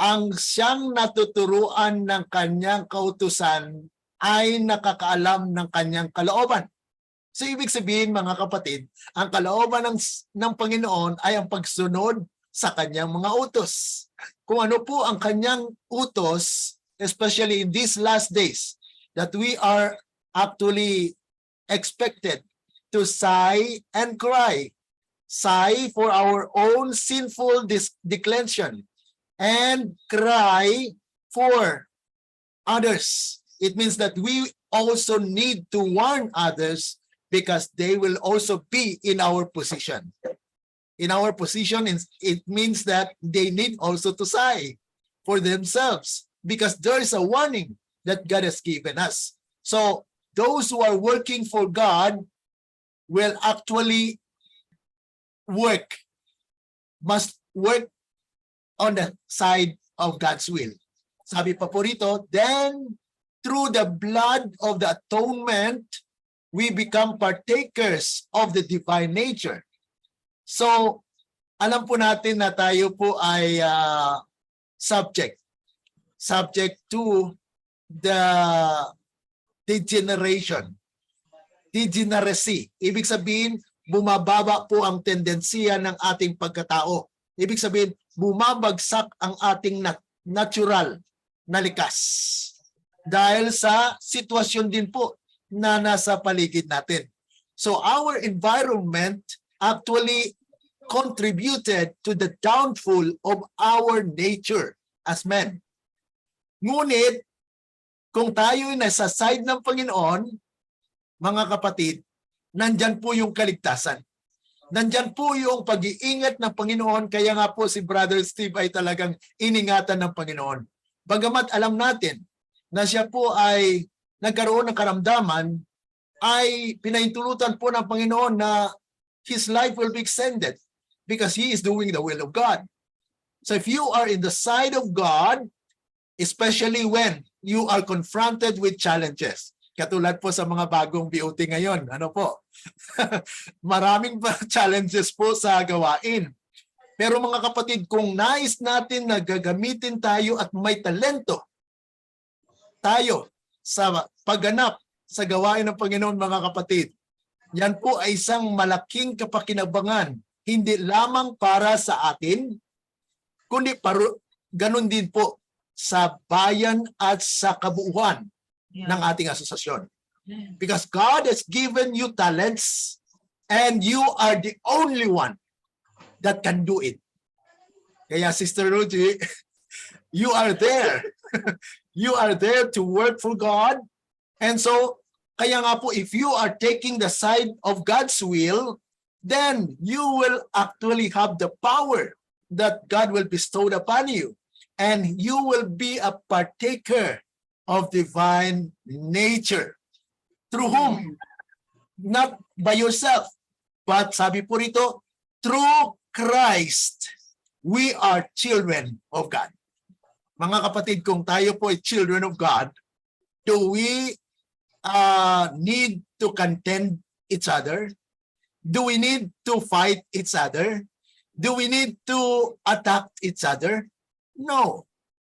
ang siyang natuturuan ng kanyang kautusan ay nakakaalam ng kanyang kalooban. So ibig sabihin, mga kapatid, ang kalooban ng Panginoon ay ang pagsunod sa kanyang mga utos. Kung ano po ang kanyang utos, especially in these last days that we are actually expected to sigh and cry. Sigh for our own sinful declension and cry for others. It means that we also need to warn others because they will also be in our position. In our position, it means that they need also to sigh for themselves because there is a warning that God has given us. So those who are working for God will actually must work on the side of God's will. Sabi pa po rito, then through the blood of the atonement, we become partakers of the divine nature. So, alam po natin na tayo po ay subject to the degeneracy. Ibig sabihin, bumababa po ang tendensiya ng ating pagkatao. Ibig sabihin, bumabagsak ang ating natural na likas. Dahil sa sitwasyon din po na nasa paligid natin. So our environment actually contributed to the downfall of our nature as men. Ngunit, kung tayo ay nasa side ng Panginoon, mga kapatid, nandyan po yung kaligtasan. Nandyan po yung pag-iingat ng Panginoon, kaya nga po si Brother Steve ay talagang iningatan ng Panginoon. Bagamat alam natin na siya po ay nagkaroon ng karamdaman, ay pinaintulutan po ng Panginoon na his life will be extended because he is doing the will of God. So if you are in the side of God, especially when you are confronted with challenges, katulad po sa mga bagong BOT ngayon, ano po? Maraming challenges po sa gawain. Pero mga kapatid, kung nais natin na gagamitin tayo at may talento tayo sa pagganap sa gawain ng Panginoon, mga kapatid, yan po ay isang malaking kapakinabangan, hindi lamang para sa atin, kundi ganun din po sa bayan at sa kabuuan ng ating asosasyon. Because God has given you talents and you are the only one that can do it. Kaya Sister Rudy, you are there. You are there to work for God. And so, kaya nga po, if you are taking the side of God's will, then you will actually have the power that God will bestow upon you. And you will be a partaker of divine nature. Through whom? Not by yourself, but sabi po rito, through Christ, we are children of God. Mga kapatid, kung tayo po ay children of God, do we need to contend each other? Do we need to fight each other? Do we need to attack each other? No,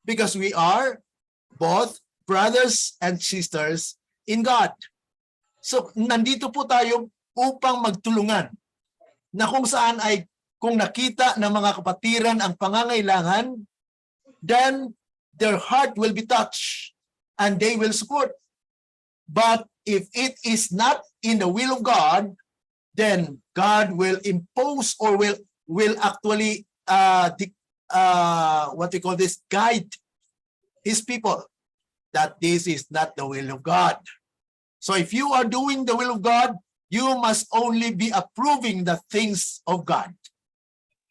because we are both brothers and sisters in God. So, nandito po tayo upang magtulungan na kung saan ay kung nakita ng mga kapatiran ang pangangailangan, then their heart will be touched and they will support. But if it is not in the will of God, then God will impose or will actually what we call this, guide his people that this is not the will of God. So if you are doing the will of God, you must only be approving the things of God.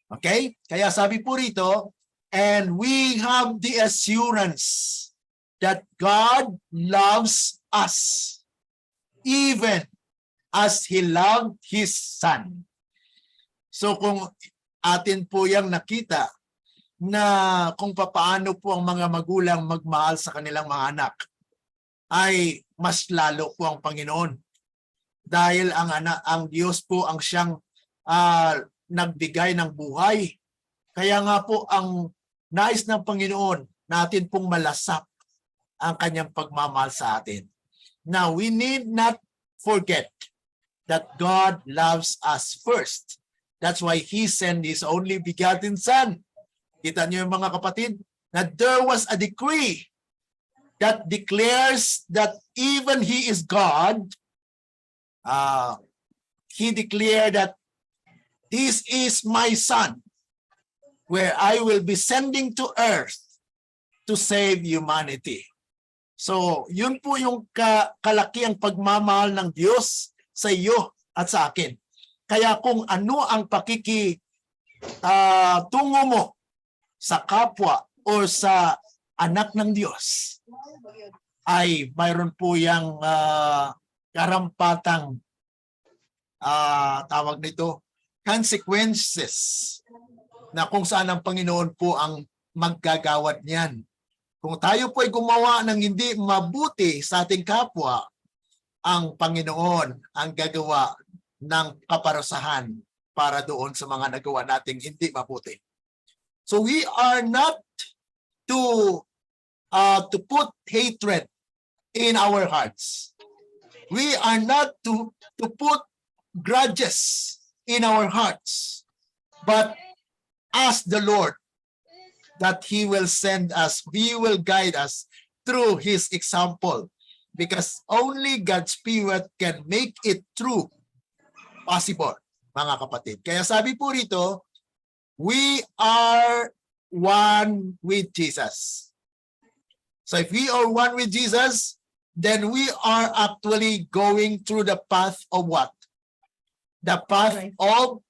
Okay? Kaya sabi po rito, and we have the assurance that God loves us, even as He loved His Son. So kung atin po yung nakita na kung papaano po ang mga magulang magmahal sa kanilang mga anak, ay mas lalo po ang Panginoon. Dahil ang Diyos po ang siyang nagbigay ng buhay. Kaya nga po ang nais ng Panginoon natin pong malasap ang kanyang pagmamahal sa atin. Now, we need not forget that God loves us first. That's why He sent His only begotten Son. Kita niyo yung mga kapatid, na there was a decree that declares that even He is God, He declared that this is my son, where I will be sending to earth to save humanity. So, yun po yung kalakiang pagmamahal ng Diyos sa iyo at sa akin. Kaya kung ano ang tungo mo sa kapwa o sa anak ng Diyos, ay mayroon po yung karampatang tawag nito, consequences na kung saan ang Panginoon po ang maggagawad niyan. Kung tayo po ay gumawa ng hindi mabuti sa ating kapwa, ang Panginoon ang gagawa ng kaparusahan para doon sa mga nagawa nating hindi mabuti. So we are not to put hatred in our hearts. We are not to put grudges in our hearts, but ask the Lord that He will send us, He will guide us through His example, because only God's Spirit can make it true possible, mga kapatid. Kaya sabi po rito, we are one with Jesus. So if we are one with Jesus, then we are actually going through the path of what? The path of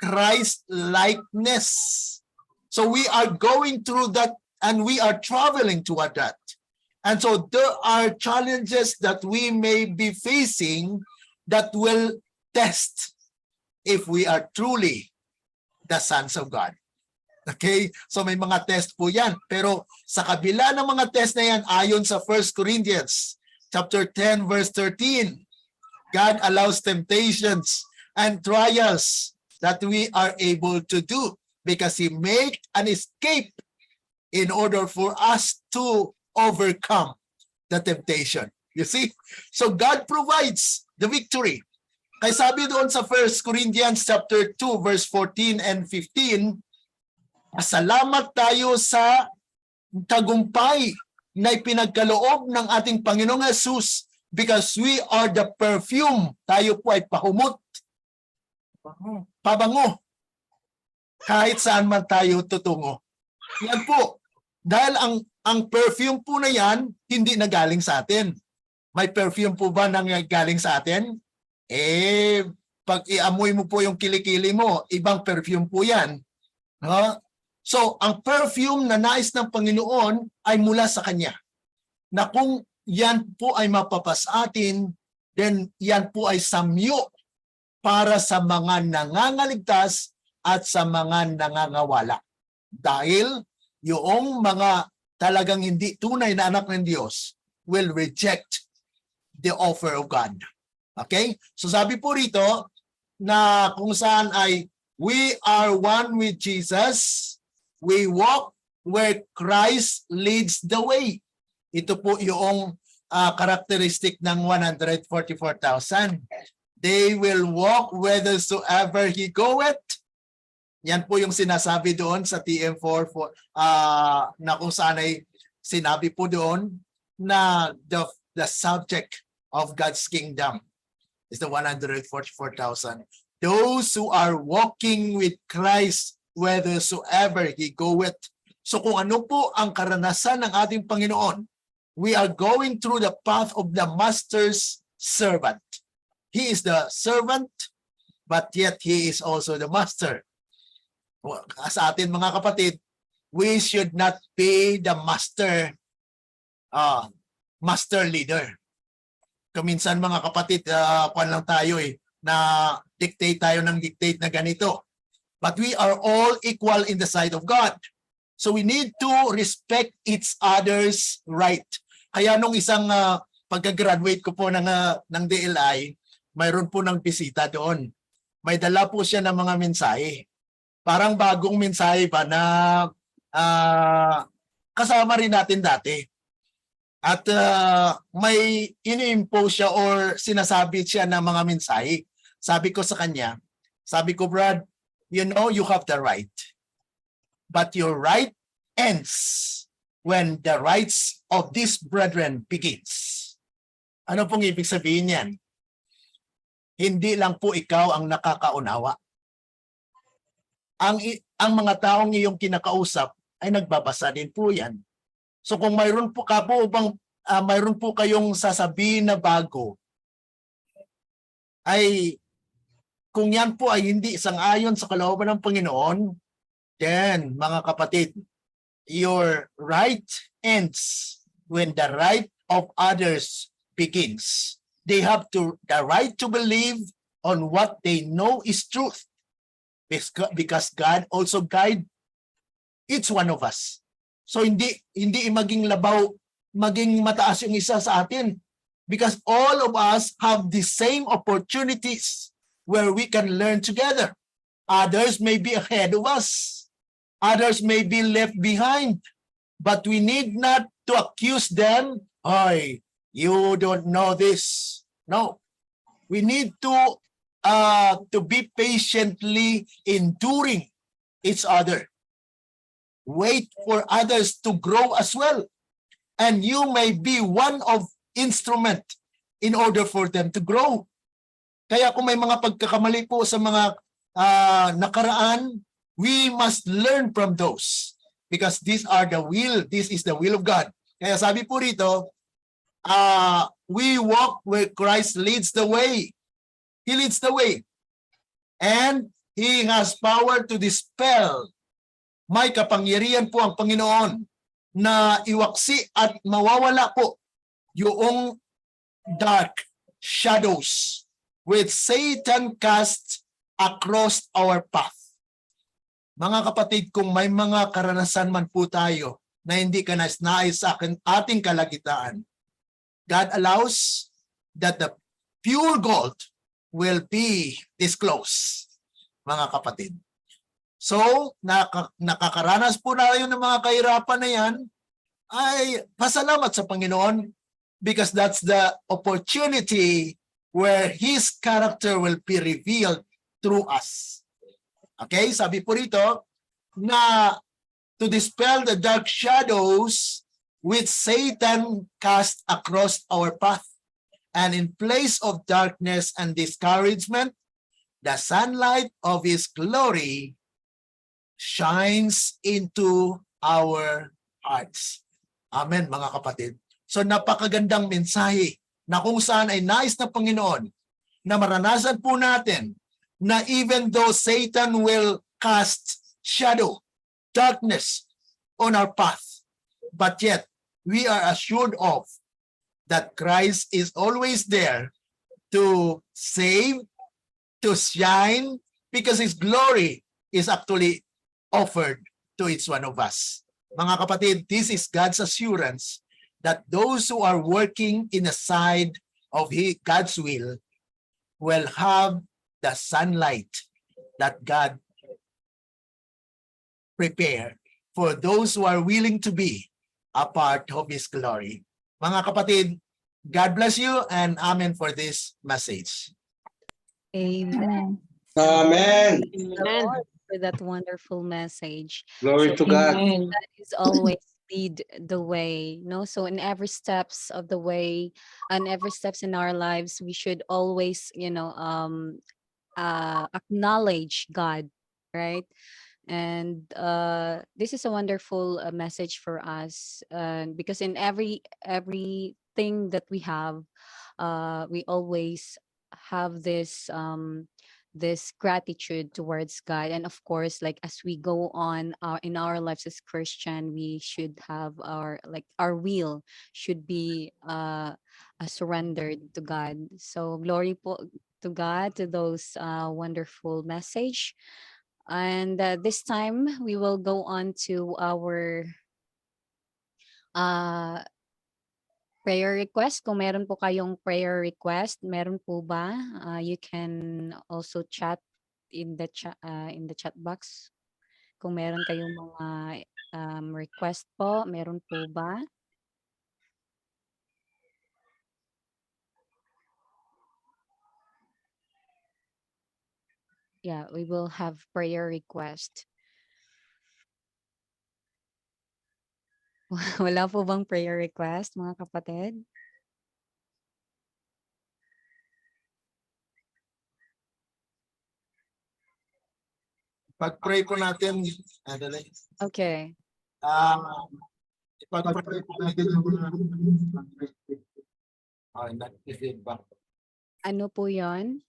Christ-likeness. So we are going through that and we are traveling toward that. And so there are challenges that we may be facing that will test if we are truly the sons of God. Okay? So may mga test po yan. Pero sa kabila ng mga test na yan, ayon sa 1 Corinthians chapter 10 verse 13, God allows temptations and trials that we are able to do because He made an escape in order for us to overcome the temptation. You see? So God provides the victory. Kaya sabi doon sa 1 Corinthians chapter 2 verse 14 and 15, salamat tayo sa tagumpay na ipinagkaloob ng ating Panginoong Hesus because we are the perfume. Tayo po ay pahumot, pabango, kahit saan man tayo tutungo. Yan po. Dahil ang perfume po na yan, hindi nagaling sa atin. May perfume po ba nang galing sa atin? Pag iamoy mo po yung kilikili mo, ibang perfume po yan. So, ang perfume na nais ng Panginoon ay mula sa Kanya. Na kung yan po ay mapapas atin, then yan po ay samyo para sa mga nangangaligtas at sa mga nangangawala. Dahil yung mga talagang hindi tunay na anak ng Diyos will reject the offer of God. Okay? So sabi po rito na kung saan ay we are one with Jesus, we walk where Christ leads the way. Ito po yung characteristic ng 144,000. They will walk whithersoever He goeth. Yan po yung sinasabi doon sa TM4 na kung saan ay sinabi po doon na the subject of God's kingdom is the 144,000. Those who are walking with Christ whithersoever He goeth. So kung ano po ang karanasan ng ating Panginoon, we are going through the path of the master's servant. He is the servant, but yet He is also the master. Sa atin mga kapatid, we should not be the master leader. Kaminsan mga kapatid, kwan lang tayo na dictate tayo ng dictate na ganito. But we are all equal in the sight of God. So we need to respect each other's right. Kaya nung isang pagka-graduate ko po ng DLI, mayroon po ng bisita doon. May dala po siya ng mga mensahe. Parang bagong mensahe pa na kasama rin natin dati. At may ini-impose siya or sinasabi siya ng mga mensahe. Sabi ko sa kanya, sabi ko, Brad, you know you have the right. But your right ends when the rights of these brethren begins. Ano pong ibig sabihin yan? Hindi lang po ikaw ang nakakaunawa. Ang mga taong iyong kinakausap ay nagbabasa din po yan. So kung mayroon po mayroon po kayong sasabihin na bago, ay kung yan po ay hindi sang-ayon sa kalooban ng Panginoon, then mga kapatid, your right ends when the right of others begins. They have the right to believe on what they know is truth, because God also guide each one of us. So hindi maging labaw, maging mataas yung isa sa atin, because all of us have the same opportunities where we can learn together. Others may be ahead of us. Others may be left behind. But we need not to accuse them, "Ay, you don't know this." No. We need to be patiently enduring each other. Wait for others to grow as well. And you may be one of instrument in order for them to grow. Kaya kung may mga pagkakamali po sa mga nakaraan, we must learn from those. Because this is the will of God. Kaya sabi po rito, we walk where Christ leads the way. He leads the way. And He has power to dispel. May kapangyarihan po ang Panginoon na iwaksi at mawawala po yung dark shadows which Satan cast across our path. Mga kapatid, kung may mga karanasan man po tayo na hindi ka nais sa ating kalagitnaan, God allows that the pure gold will be disclosed, mga kapatid. So, nakakaranas po tayo ng mga kahirapan na yan, ay pasalamat sa Panginoon, because that's the opportunity where His character will be revealed through us. Okay, sabi po rito na to dispel the dark shadows which Satan cast across our path. And in place of darkness and discouragement, the sunlight of His glory shines into our hearts. Amen, mga kapatid. So napakagandang mensahe na kung saan ay nais na Panginoon na maranasan po natin na even though Satan will cast shadow, darkness on our path, but yet we are assured of that Christ is always there to save, to shine, because His glory is actually offered to each one of us. Mga kapatid, this is God's assurance that those who are working in the side of God's will have the sunlight that God prepared for those who are willing to be a part of His glory. Mga kapatid, God bless you and amen for this message. Amen. Amen. Amen. Lord, for that wonderful message. Glory to God. That is always lead the way, no? So in every steps of the way, and every steps in our lives, we should always, acknowledge God, right? And this is a wonderful message for us, because in everything that we have, we always have this gratitude towards God. And of course, like as we go on in our lives as Christian, we should have our will should be surrendered to God. So glory po to God, to those wonderful message. And this time we will go on to our prayer request. Kung meron po kayong prayer request, meron po ba? You can also chat in the chat box. Kung meron kayong mga request po, meron po ba? Yeah, we will have prayer request. Wala po bang prayer request, mga kapatid? Pag-pray po natin, Okay. ipag-pray po natin yung mga nag-feedback. Ano po yon?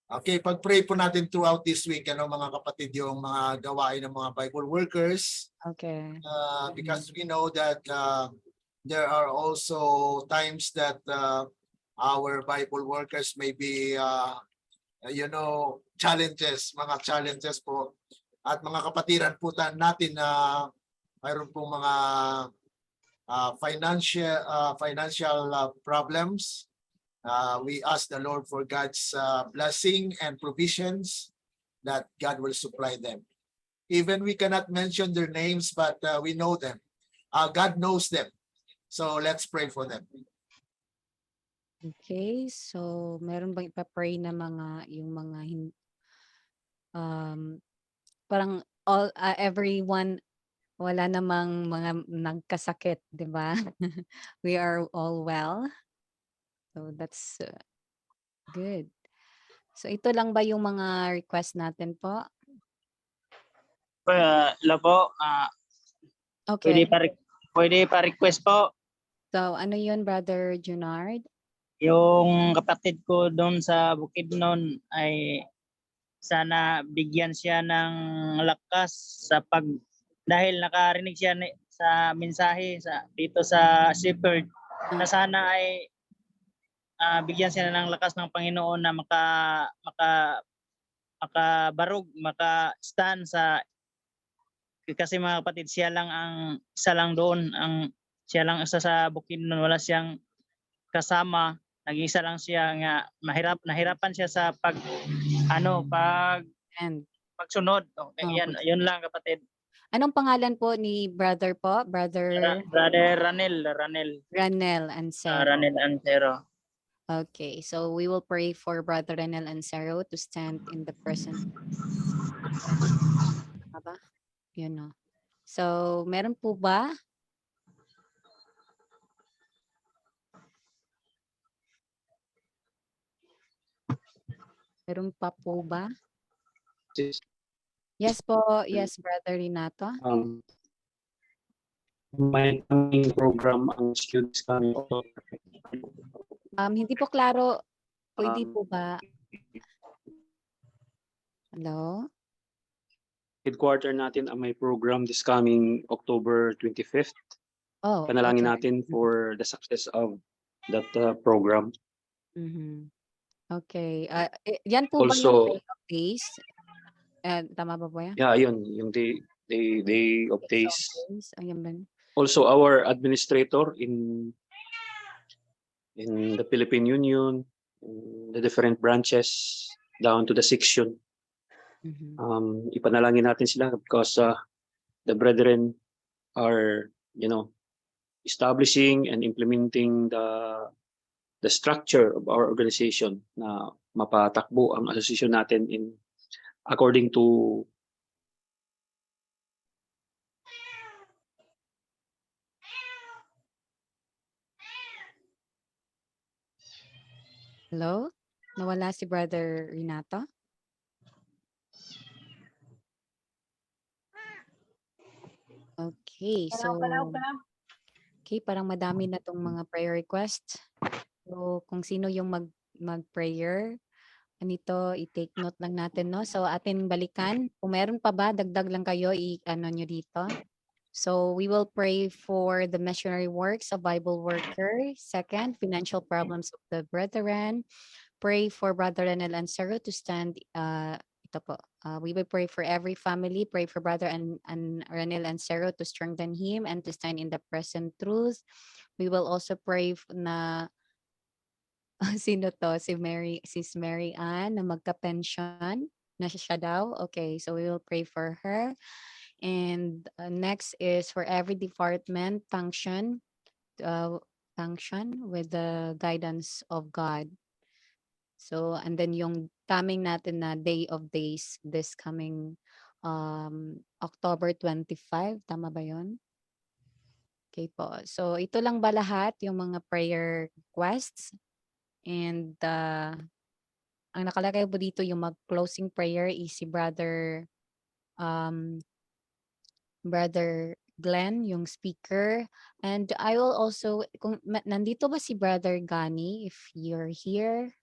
Okay, pag-pray po natin throughout this week, mga kapatid, yung mga gawain ng mga Bible workers, Okay. because we know that there are also times that our Bible workers may be, mga challenges po. At mga kapatiran po natin na mayroon pong mga financial problems. We ask the Lord for God's blessing and provisions that God will supply them. Even we cannot mention their names, but we know them. God knows them. So let's pray for them. Okay. So, meron bang ipapray na parang everyone, wala namang mga nagkasakit, di ba? We are all well. So that's good. So ito lang ba yung mga request natin po? Labo, Okay. pwede pa request po So ano yun, Brother Junard? yung kapatid ko doon sa Bukidnon ay sana bigyan siya ng lakas dahil nakarinig siya sa mensahe dito sa Shepherd na sana ay bigyan siya ng lakas ng Panginoon na makabarog, maka-stand kasi mga kapatid, siya lang ang isa lang doon, siya lang isa sa Bukidnon, wala siyang kasama, nag-isa lang siya nga nahirapan siya sa pagsunod. Okay, yun lang kapatid. Anong pangalan po ni brother po? Brother Ranel Ancero. Ranel Ancero. Okay, so we will pray for Brother Ranel Ancero to stand in the present. Aba? Yun no. So, meron po ba? Meron pa po ba? Yes po. Yes, Brother Renato. May program ang students kami. Hindi po klaro. Pwede po ba? Hello? Headquarter natin ang may program this coming October 25th. Oh, Panalangin okay. natin for the success of that program. Okay. Yan po ba yung Also, day of days? Tama ba po yan? yeah, yun, yung day of days. Ayan ba? Also, our administrator in the Philippine Union, the different branches down to the section. Ipanalangin natin sila because the brethren are, establishing and implementing the structure of our organization na mapatakbo ang association natin according to Hello? Nawala si Brother Renato? Okay, so parang madami na tong mga prayer requests. So kung sino yung mag-prayer, i-take note lang natin, no? So atin balikan. Kung meron pa ba, dagdag lang kayo, i-ano nyo dito. So we will pray for the missionary works of Bible worker. Second, financial problems of the brethren. Pray for Brother Ranel Ancero to stand. Ito po. We will pray for every family. Pray for Brother Ranel Ancero to strengthen him and to stand in the present truth. We will also pray na sino to? Sis Mary Ann na magka-pension. Na siya daw. Okay, so we will pray for her. And next is for every department function with the guidance of God. So, and then yung coming natin na day of days this coming October 25. Tama ba yun? Okay po. So, ito lang ba lahat yung mga prayer requests? And ang nakalagay po dito yung mag-closing prayer is si Brother Brother Glenn, yung speaker. And I will also, kung nandito ba si Brother Gani, if you're here,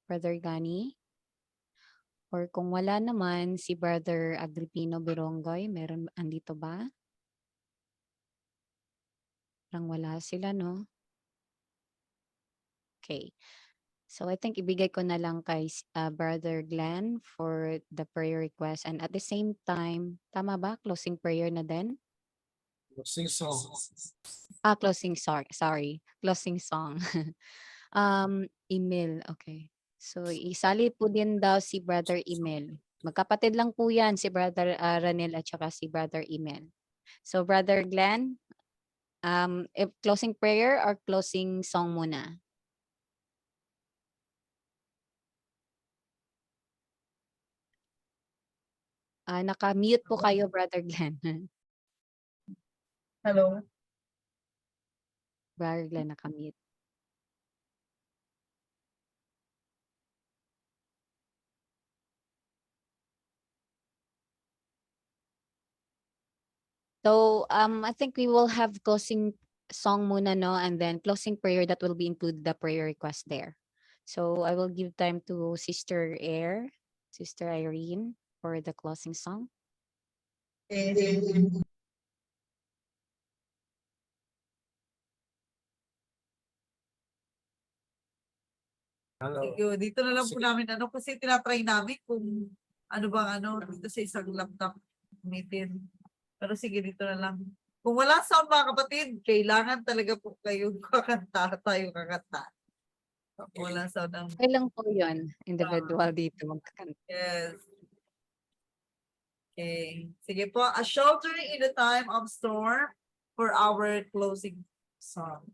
Brother Gani? Or kung wala naman, si Brother Agripino Birongoy, meron, andito ba? Parang wala sila, no? Okay. So I think ibigay ko na lang kay Brother Glenn for the prayer request. And at the same time, tama ba? Closing prayer na din? Sing song. Closing sorry. Closing song. Email, okay. So isali po din daw si Brother Email. Magkapatid lang po yan, si Brother Ranil at saka si Brother Email. So Brother Glenn, if closing prayer or closing song muna? Naka-mute po kayo, Brother Glenn. Hello. Brother Glenn, naka-mute. So I think we will have closing song muna, no, and then closing prayer that will be include the prayer request there. So I will give time to Sister Sister Irene for the closing song. Hello. Sige, dito na lang po Sige. namin kasi tinatry namin kung ano bang dito sa isang laptop meeting. Pero sige, dito na lang. Kung wala sound mga kapatid, kailangan talaga po kayo kakanta, tayo kakanta. Kung wala sound ang Okay lang po yun, individual dito magkakanta. yes. Okay. Sige po, a sheltering in the time of storm for our closing song.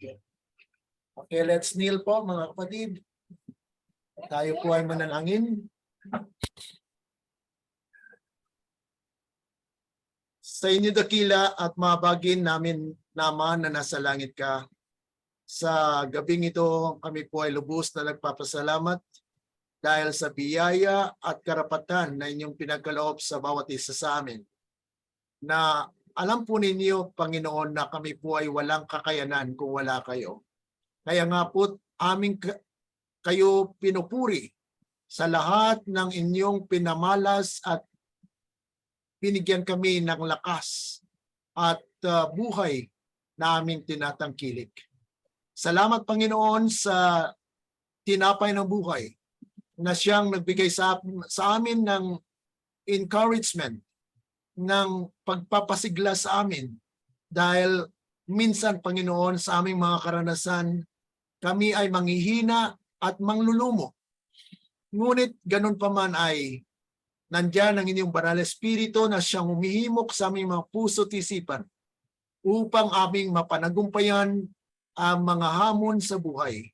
Okay. Okay, let's kneel po mga kapatid. Tayo po ay manalangin. Sa inyo dakila at mabagin namin naman na nasa langit ka. Sa gabing ito, kami po ay lubos na nagpapasalamat dahil sa biyaya at karapatan na inyong pinagkaloob sa bawat isa sa amin. Na alam po ninyo, Panginoon, na kami po ay walang kakayanan kung wala kayo. Kaya nga po, kayo pinupuri sa lahat ng inyong pinamalas at binigyan kami ng lakas at buhay na aming tinatangkilik. Salamat, Panginoon, sa tinapay ng buhay na siyang nagbigay sa amin ng encouragement, ng pagpapasigla sa amin. Dahil minsan, Panginoon, sa aming mga karanasan, kami ay manghihina at manglulumo. Ngunit ganun pa man ay nandyan ang inyong banal na espiritu na siyang humihimok sa aming mga puso at isipan upang aming mapanagumpayan ang mga hamon sa buhay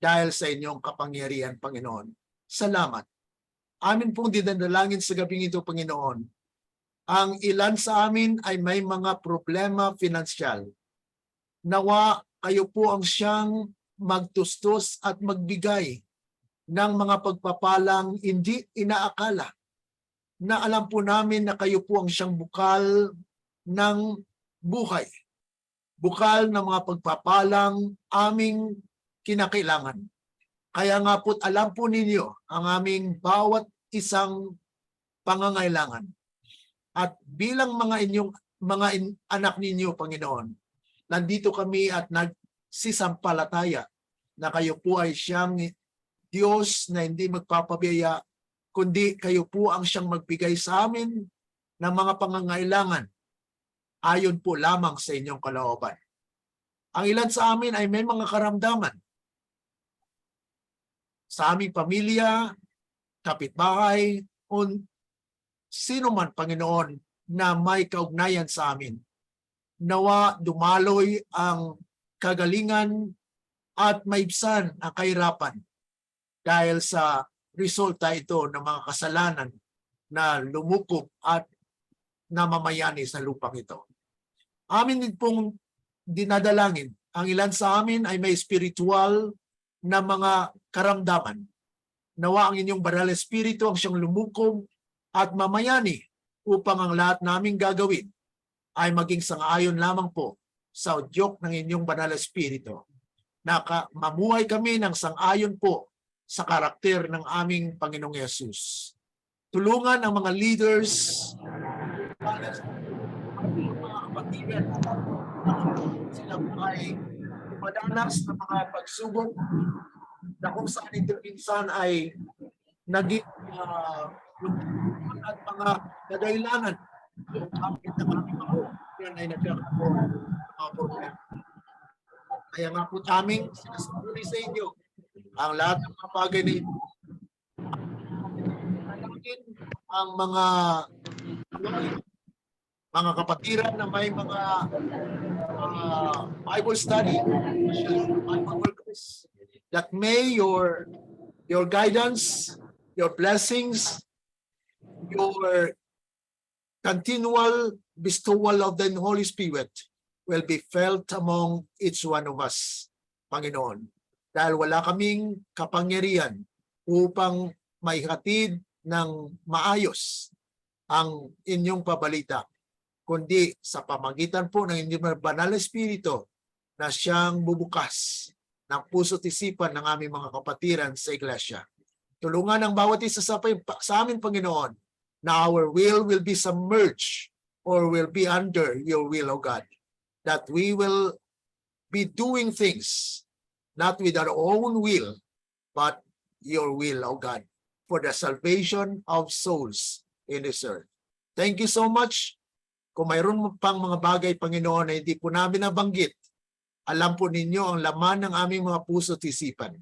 dahil sa inyong kapangyarihan, Panginoon. Salamat. Amin pong dinadalangin sa gabing ito, Panginoon. Ang ilan sa amin ay may mga problema pinansyal. Nawa kayo po ang siyang magtustos at magbigay ng mga pagpapalang hindi inaakala, na alam po namin na kayo po ang siyang bukal ng buhay, bukal ng mga pagpapalang aming kinakailangan. Kaya nga po alam po ninyo ang aming bawat isang pangangailangan. At bilang mga anak ninyo, Panginoon, nandito kami at nagsisampalataya na kayo po ay siyang Diyos na hindi magpapabiyaya, kundi kayo po ang siyang magbigay sa amin ng mga pangangailangan ayon po lamang sa inyong kalooban. Ang ilan sa amin ay may mga karamdaman sa aming pamilya, kapitbahay, o sino man, Panginoon, na may kaugnayan sa amin. Nawa dumaloy ang kagalingan at maibsan ang kahirapan dahil sa resulta ito ng mga kasalanan na lumukob at namamayani sa lupang ito. Amin din pong dinadalangin. Ang ilan sa amin ay may spiritual na mga karamdaman. Nawa ang inyong banal na espiritu ang siyang lumukob at mamayani upang ang lahat naming gagawin ay maging sang-ayon lamang po sa udyok ng inyong banal na espiritu. Mamuhay kami ng sang-ayon po sa karakter ng aming Panginoong Yesus. Tulungan ang mga leaders, mga kapatiran, sila po ay madanas ng mga pagsubok na kung saan ito minsan ay naging at mga kadailangan yung kapit na kami yan ay nagkakaroon ng mga problema. Kaya nga po aming sinasabi sa inyo ang lahat ng mga bagay na ito. Ang mga kapatiran na may mga Bible study, Bible workers, that may your guidance, your blessings, your continual bestowal of the Holy Spirit will be felt among each one of us, Panginoon. Dahil wala kaming kapangyarihan upang maihatid ng maayos ang inyong pabalita, kundi sa pamagitan po ng inyong banal na espiritu na siyang bubukas ng puso at isipan ng aming mga kapatiran sa iglesia. Tulungan ang bawat isa sa amin, Panginoon, na our will be submerged or will be under your will, O God. That we will be doing things not with our own will, but your will, O God, for the salvation of souls in this earth. Thank you so much. Kung mayroon pang mga bagay, Panginoon, na hindi po namin nabanggit, alam po ninyo ang laman ng aming mga puso at isipan.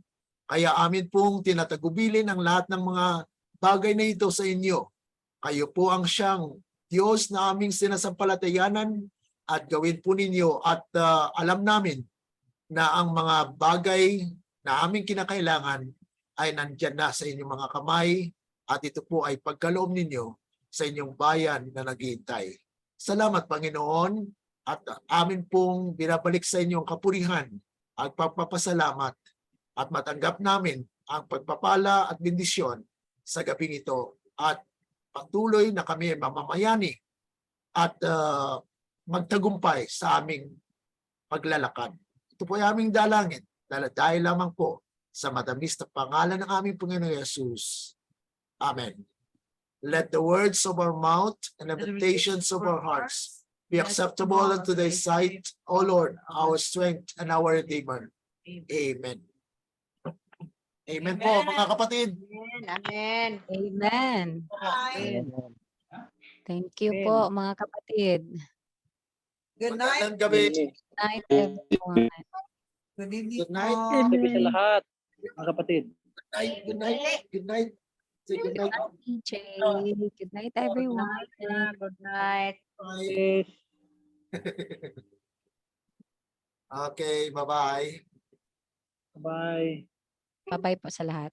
Kaya amin pong tinatagubilin ang lahat ng mga bagay na ito sa inyo. Kayo po ang siyang Diyos na aming sinasampalatayanan at gawin po ninyo at alam namin na ang mga bagay na aming kinakailangan ay nandyan na sa inyong mga kamay at ito po ay pagkaloob ninyo sa inyong bayan na naghihintay. Salamat Panginoon at amin pong binabalik sa inyong kapurihan at pagpapasalamat at matanggap namin ang pagpapala at bendisyon sa gabing ito at patuloy na kami mamamayani at magtagumpay sa aming paglalakad. Ito po ay aming dalangin dahil lamang po sa matamis na pangalan ng aming Panginoong Yesus. Amen. Let the words of our mouth and the meditations of our hearts be acceptable unto thy sight, O Lord, our strength and our Redeemer. Amen. Amen po mga kapatid. Amen. Amen. Bye. Thank you po mga kapatid. Good night. Magandang gabi. Good night everyone. Good evening. Good night. po. Sabi sa lahat, mga kapatid. Good night. Good night. Say good night. DJ. Good night everyone. Good night. Bye. Okay, bye-bye. Bye. Bye-bye po sa lahat.